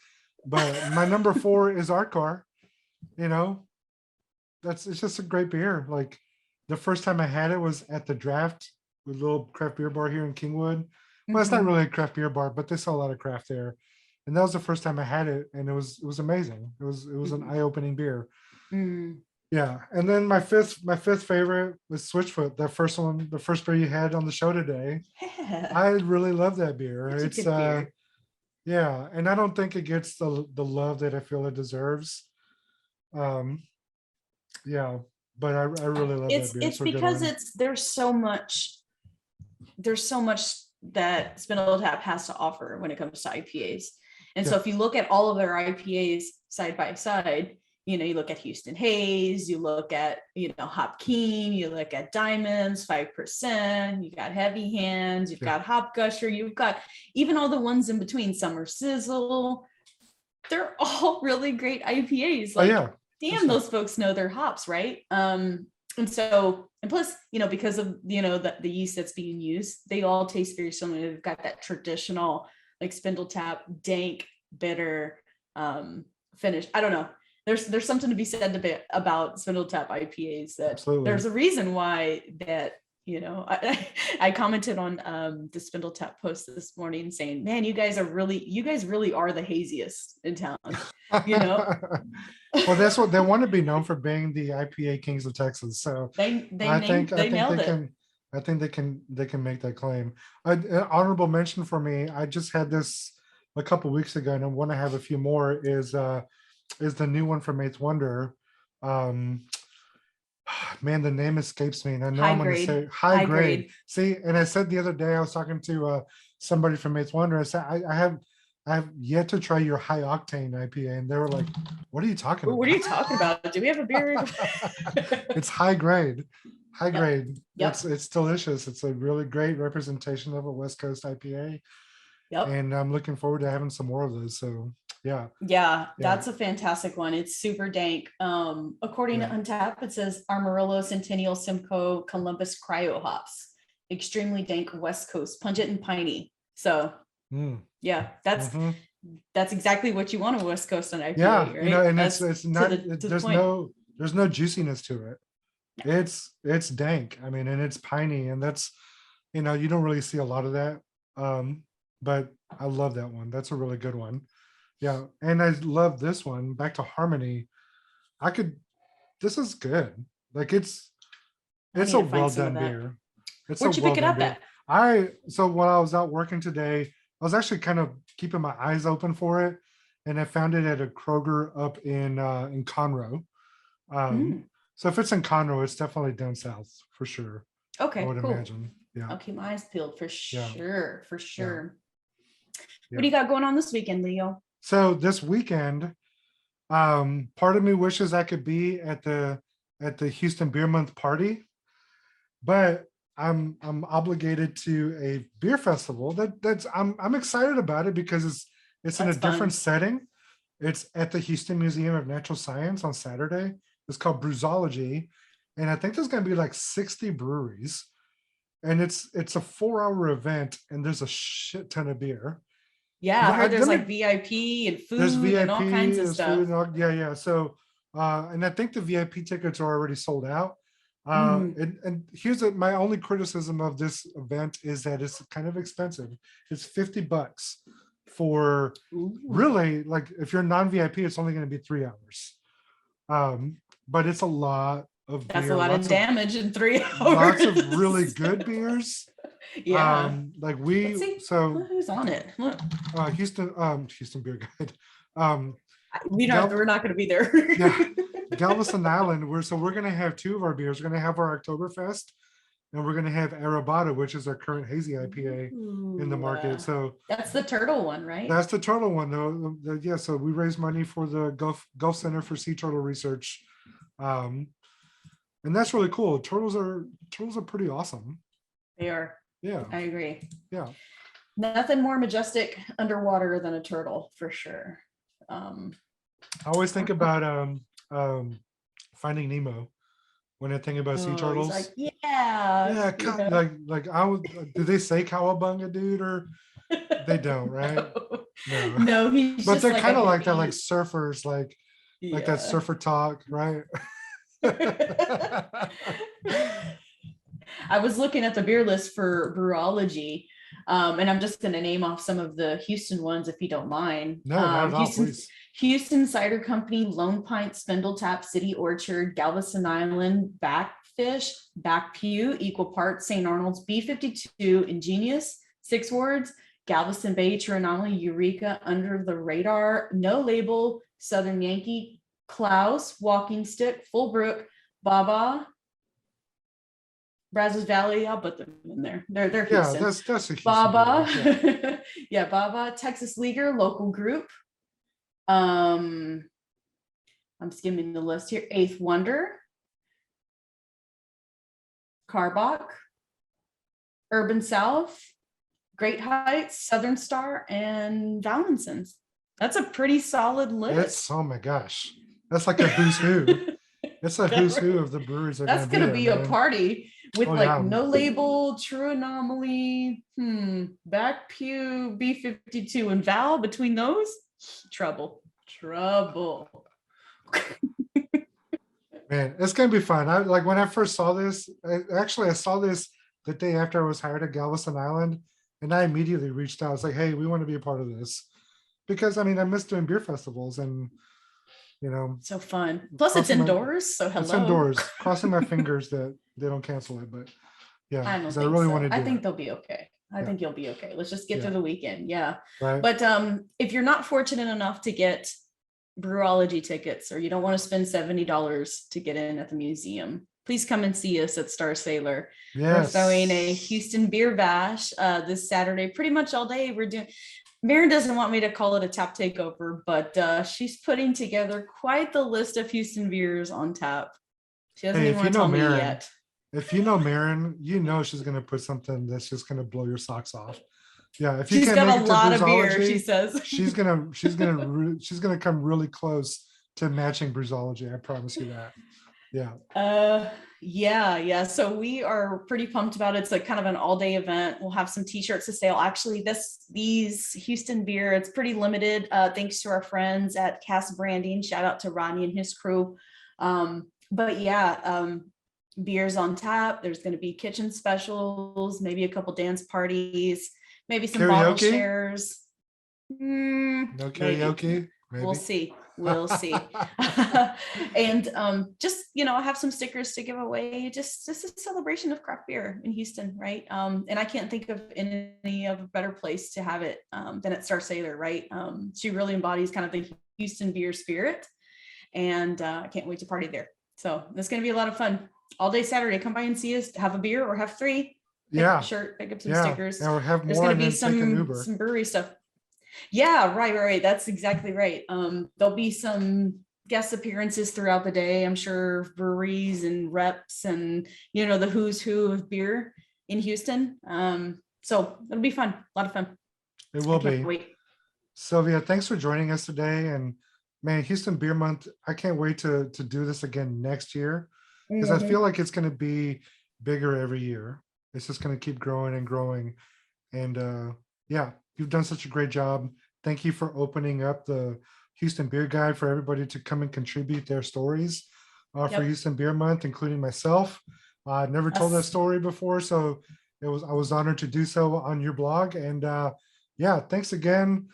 Speaker 1: But my number 4 is Art Car. You know, it's just a great beer. Like the first time I had it was at the Draft, a little craft beer bar here in Kingwood. Well, it's not
Speaker 2: Mhm.
Speaker 1: really a craft beer bar, but they sell a lot of craft there. And that was the first time I had it, and it was amazing. It was an
Speaker 2: Mhm.
Speaker 1: eye-opening beer.
Speaker 2: Mm.
Speaker 1: Yeah. And then my fifth favorite was Switchfoot, the first one, the first beer you had on the show today.
Speaker 2: Yeah,
Speaker 1: I really love that beer.
Speaker 2: such a
Speaker 1: It's
Speaker 2: good beer.
Speaker 1: yeah, and I don't think it gets the love that I feel it deserves. Um, yeah, but I really love that beer.
Speaker 2: It's
Speaker 1: It's a good
Speaker 2: because
Speaker 1: one.
Speaker 2: it's there's so much that Spindle Tap has to offer when it comes to IPAs. And so
Speaker 1: Yeah,
Speaker 2: if you look at all of their IPAs side by side, you look at Houston Haze, you look at, Hop Keen, you look at Diamonds, 5%, you got Heavy Hands, you've
Speaker 1: yeah.
Speaker 2: got Hop Gusher, you've got even all the ones in between, Summer Sizzle. They're all really great IPAs.
Speaker 1: Oh
Speaker 2: Like,
Speaker 1: yeah, for
Speaker 2: damn,
Speaker 1: sure.
Speaker 2: those folks know their hops, right? And plus, because of the yeast that's being used, they all taste very similar. They've got that traditional like Spindle Tap, dank, bitter finish. I don't know. There's something to be said about Spindle Tap IPAs that
Speaker 1: Absolutely.
Speaker 2: there's a reason why that I commented on the Spindle Tap post this morning saying, man, you guys really are the haziest in town, you know.
Speaker 1: Well, that's what they want to be known for, being the IPA kings of Texas. So
Speaker 2: They
Speaker 1: I
Speaker 2: named
Speaker 1: think I
Speaker 2: they
Speaker 1: think
Speaker 2: nailed
Speaker 1: they
Speaker 2: it.
Speaker 1: can they can make that claim. An honorable mention for me. I just had this a couple weeks ago, and I want to have a few more. Is the new one from Eighth Wonder. Um, man, the name escapes me, and I know
Speaker 2: High
Speaker 1: I'm going to say
Speaker 2: grade,
Speaker 1: high
Speaker 2: high
Speaker 1: grade.
Speaker 2: grade.
Speaker 1: See, and I said the other day I was talking to somebody from Eighth Wonder. I said I have yet to try your high octane IPA, and they were like, "What are you talking
Speaker 2: What are
Speaker 1: about?"
Speaker 2: you talking about? Do we have a beer?
Speaker 1: It's high grade. High
Speaker 2: Yep.
Speaker 1: grade.
Speaker 2: Yep.
Speaker 1: It's delicious. It's a really great representation of a West Coast IPA,
Speaker 2: Yep.
Speaker 1: and I'm looking forward to having some more of those. So yeah,
Speaker 2: Yeah,
Speaker 1: yeah,
Speaker 2: that's a fantastic one. It's super dank. According to
Speaker 1: yeah.
Speaker 2: Untap, it says Amarillo, Centennial, Simcoe, Columbus, Cryo hops. Extremely dank West Coast, pungent and piney. So
Speaker 1: Mm,
Speaker 2: yeah,
Speaker 1: hmm.
Speaker 2: that's exactly what you want a West Coast on
Speaker 1: Yeah,
Speaker 2: IPA, right?
Speaker 1: and it's
Speaker 2: That's
Speaker 1: it's
Speaker 2: to
Speaker 1: not.
Speaker 2: the
Speaker 1: There's
Speaker 2: point.
Speaker 1: no juiciness to it.
Speaker 2: No.
Speaker 1: It's dank. I mean, and it's piney, and that's you don't really see a lot of that. Um, but I love that one. That's a really good one. Yeah, and I love this one. Back to Harmony. I could. This is good. Like
Speaker 2: I
Speaker 1: it's
Speaker 2: need
Speaker 1: a
Speaker 2: to find
Speaker 1: well
Speaker 2: some of
Speaker 1: done
Speaker 2: that.
Speaker 1: beer. It's a
Speaker 2: Where'd you
Speaker 1: well
Speaker 2: pick it
Speaker 1: done
Speaker 2: up
Speaker 1: beer.
Speaker 2: at?
Speaker 1: So while I was out working today, I was actually kind of keeping my eyes open for it, and I found it at a Kroger up in Conroe. Um,
Speaker 2: Mm,
Speaker 1: so if it's in Conroe, it's definitely down south for sure. I
Speaker 2: okay,
Speaker 1: would
Speaker 2: cool.
Speaker 1: imagine. Yeah,
Speaker 2: I'll keep my eyes peeled for
Speaker 1: yeah,
Speaker 2: sure. For
Speaker 1: yeah,
Speaker 2: sure. What
Speaker 1: yeah.
Speaker 2: do you got going on this weekend, Leo?
Speaker 1: So this weekend, part of me wishes I could be at the Houston Beer Month party, but I'm obligated to a beer festival that's I'm excited about it because it's in a
Speaker 2: That's
Speaker 1: different
Speaker 2: fun.
Speaker 1: setting. It's at the Houston Museum of Natural Science on Saturday. It's called Brewsology, and I think there's going to be like 60 breweries, and it's a 4 hour event, and there's a shit ton of beer.
Speaker 2: Yeah, I
Speaker 1: But
Speaker 2: heard there's
Speaker 1: let me
Speaker 2: like VIP and
Speaker 1: there's
Speaker 2: food and all
Speaker 1: VIP,
Speaker 2: kinds of
Speaker 1: there's food,
Speaker 2: stuff.
Speaker 1: and all, yeah, yeah. So, and I think the VIP tickets are already sold out.
Speaker 2: Mm.
Speaker 1: And here's my only criticism of this event is that it's kind of expensive. It's $50 for
Speaker 2: Ooh,
Speaker 1: really, like, if you're non-VIP, it's only going to be 3 hours. Um, but it's a lot of
Speaker 2: that's a
Speaker 1: beer,
Speaker 2: lot of damage in three
Speaker 1: lots of really
Speaker 2: hours.
Speaker 1: good beers.
Speaker 2: Yeah.
Speaker 1: Like
Speaker 2: Let's see
Speaker 1: so
Speaker 2: who's on it. Look.
Speaker 1: Houston Beer Guide. Um,
Speaker 2: We're not going to be there.
Speaker 1: Yeah, Galveston Island. We're gonna have two of our beers. We're gonna have our Oktoberfest, and we're gonna have Arabata, which is our current hazy IPA in the
Speaker 2: Ooh,
Speaker 1: market. So
Speaker 2: that's the turtle one, right?
Speaker 1: that's the turtle one, though. Yeah, so we raise money for the Gulf Center for Sea Turtle Research, and that's really cool. Turtles are pretty awesome.
Speaker 2: They are.
Speaker 1: Yeah,
Speaker 2: I agree.
Speaker 1: yeah.
Speaker 2: Nothing more majestic underwater than a turtle, for sure.
Speaker 1: I always think about Finding Nemo when I think about sea
Speaker 2: He's
Speaker 1: turtles.
Speaker 2: like, yeah,
Speaker 1: Yeah, like I would. Do they say cowabunga, dude, or they don't, right? No.
Speaker 2: No, he's
Speaker 1: But
Speaker 2: just
Speaker 1: they're
Speaker 2: like
Speaker 1: kind
Speaker 2: a
Speaker 1: of like that, like
Speaker 2: hippie.
Speaker 1: surfers, like that
Speaker 2: Yeah.
Speaker 1: surfer talk, right?
Speaker 2: I was looking at the beer list for Brewology, and I'm just going to name off some of the Houston ones if you don't mind.
Speaker 1: No, not at all, please.
Speaker 2: Houston Cider Company, Lone Pint, Spindle Tap, City Orchard, Galveston Island, Backfish, Back Pew, equal parts, St. Arnold's, B52, Ingenious, Six Words, Galveston Bay, True Anomaly, Eureka, Under the Radar, No Label, Southern Yankee, Klaus, Walking Stick, Fullbrook, Baba, Brazos Valley. I'll put them in there. They're
Speaker 1: Yeah,
Speaker 2: Houston.
Speaker 1: that's a Houston
Speaker 2: Baba,
Speaker 1: beer, yeah.
Speaker 2: yeah, Baba, Texas Leaguer, local group. I'm skimming the list here. Eighth Wonder, Carbach, Urban South, Great Heights, Southern Star, and Valinson's. That's a pretty solid list.
Speaker 1: It's, oh my gosh, that's like a who's who. It's a who's who of the breweries.
Speaker 2: That's gonna be a party with
Speaker 1: Oh,
Speaker 2: like
Speaker 1: yeah.
Speaker 2: No Label, True Anomaly, Back Pew, B52, and Val. Between those, trouble.
Speaker 1: Man, it's gonna be fun. I like when I first saw this. I saw this the day after I was hired at Galveston Island, and I immediately reached out. I was like, "Hey, we want to be a part of this," because I mean, I miss doing beer festivals, and you know,
Speaker 2: so fun. Plus, it's indoors, so hello.
Speaker 1: It's indoors. Crossing my fingers that they don't cancel it, but yeah,
Speaker 2: I don't think
Speaker 1: I really
Speaker 2: so.
Speaker 1: want to do
Speaker 2: I think
Speaker 1: it.
Speaker 2: they'll be okay. I think you'll be okay. Let's just get through the weekend. Yeah.
Speaker 1: Right.
Speaker 2: But if you're not fortunate enough to get Brewology tickets, or you don't want to spend $70 to get in at the museum, please come and see us at Star Sailor.
Speaker 1: Yes.
Speaker 2: We're throwing a Houston beer bash this Saturday, pretty much all day. We're doing. Maren doesn't want me to call it a tap takeover, but she's putting together quite the list of Houston beers on tap. She doesn't even want to tell me yet.
Speaker 1: If you know Maren, you know she's gonna put something that's just gonna blow your socks off. Yeah, if you
Speaker 2: she's
Speaker 1: can't
Speaker 2: got
Speaker 1: make
Speaker 2: a
Speaker 1: it
Speaker 2: lot
Speaker 1: to
Speaker 2: of beer, she says.
Speaker 1: she's gonna come really close to matching Brewology. I promise you that. Yeah.
Speaker 2: Yeah. So we are pretty pumped about it. It's like kind of an all-day event. We'll have some t-shirts to sale. Actually, these Houston beer, it's pretty limited. Thanks to our friends at Cass Branding. Shout out to Ronnie and his crew. But yeah, beers on tap. There's going to be kitchen specials, maybe a couple dance parties, maybe some bottle shares.
Speaker 1: No karaoke. Maybe.
Speaker 2: We'll see. And just have some stickers to give away. Just a celebration of craft beer in Houston, right? And I can't think of any of a better place to have it than at Star Sailor, right? She really embodies kind of the Houston beer spirit, and I can't wait to party there. So it's going to be a lot of fun. All day Saturday, come by and see us, have a beer or have three. Pick up a shirt, pick up some stickers.
Speaker 1: Or have more.
Speaker 2: There's going to be some brewery stuff. Yeah, right. That's exactly right. There'll be some guest appearances throughout the day. I'm sure breweries and reps and the who's who of beer in Houston. So it'll be fun, a lot of fun.
Speaker 1: It will be. Wait. Sylvia, thanks for joining us today. And man, Houston Beer Month, I can't wait to do this again next year, because I feel like it's going to be bigger every year. It's just going to keep growing and growing. And yeah, you've done such a great job. Thank you for opening up the Houston Beer Guide for everybody to come and contribute their stories for Houston Beer Month, including myself. I've never told that story before, so I was honored to do so on your blog. And yeah, thanks again.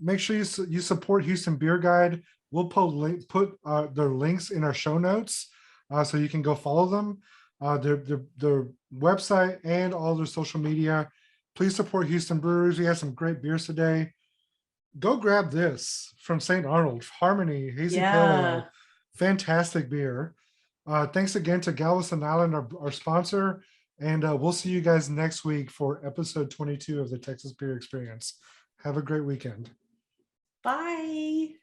Speaker 1: Make sure you support Houston Beer Guide. We'll put their links in our show notes, so you can go follow them. Their website and all their social media. Please support Houston Brewers. We have some great beers today. Go grab this from Saint Arnold, Harmony Hazy Pale Ale. Fantastic beer. Thanks again to Galveston Island, our sponsor. And we'll see you guys next week for episode 22 of the Texas Beer Experience. Have a great weekend.
Speaker 2: Bye.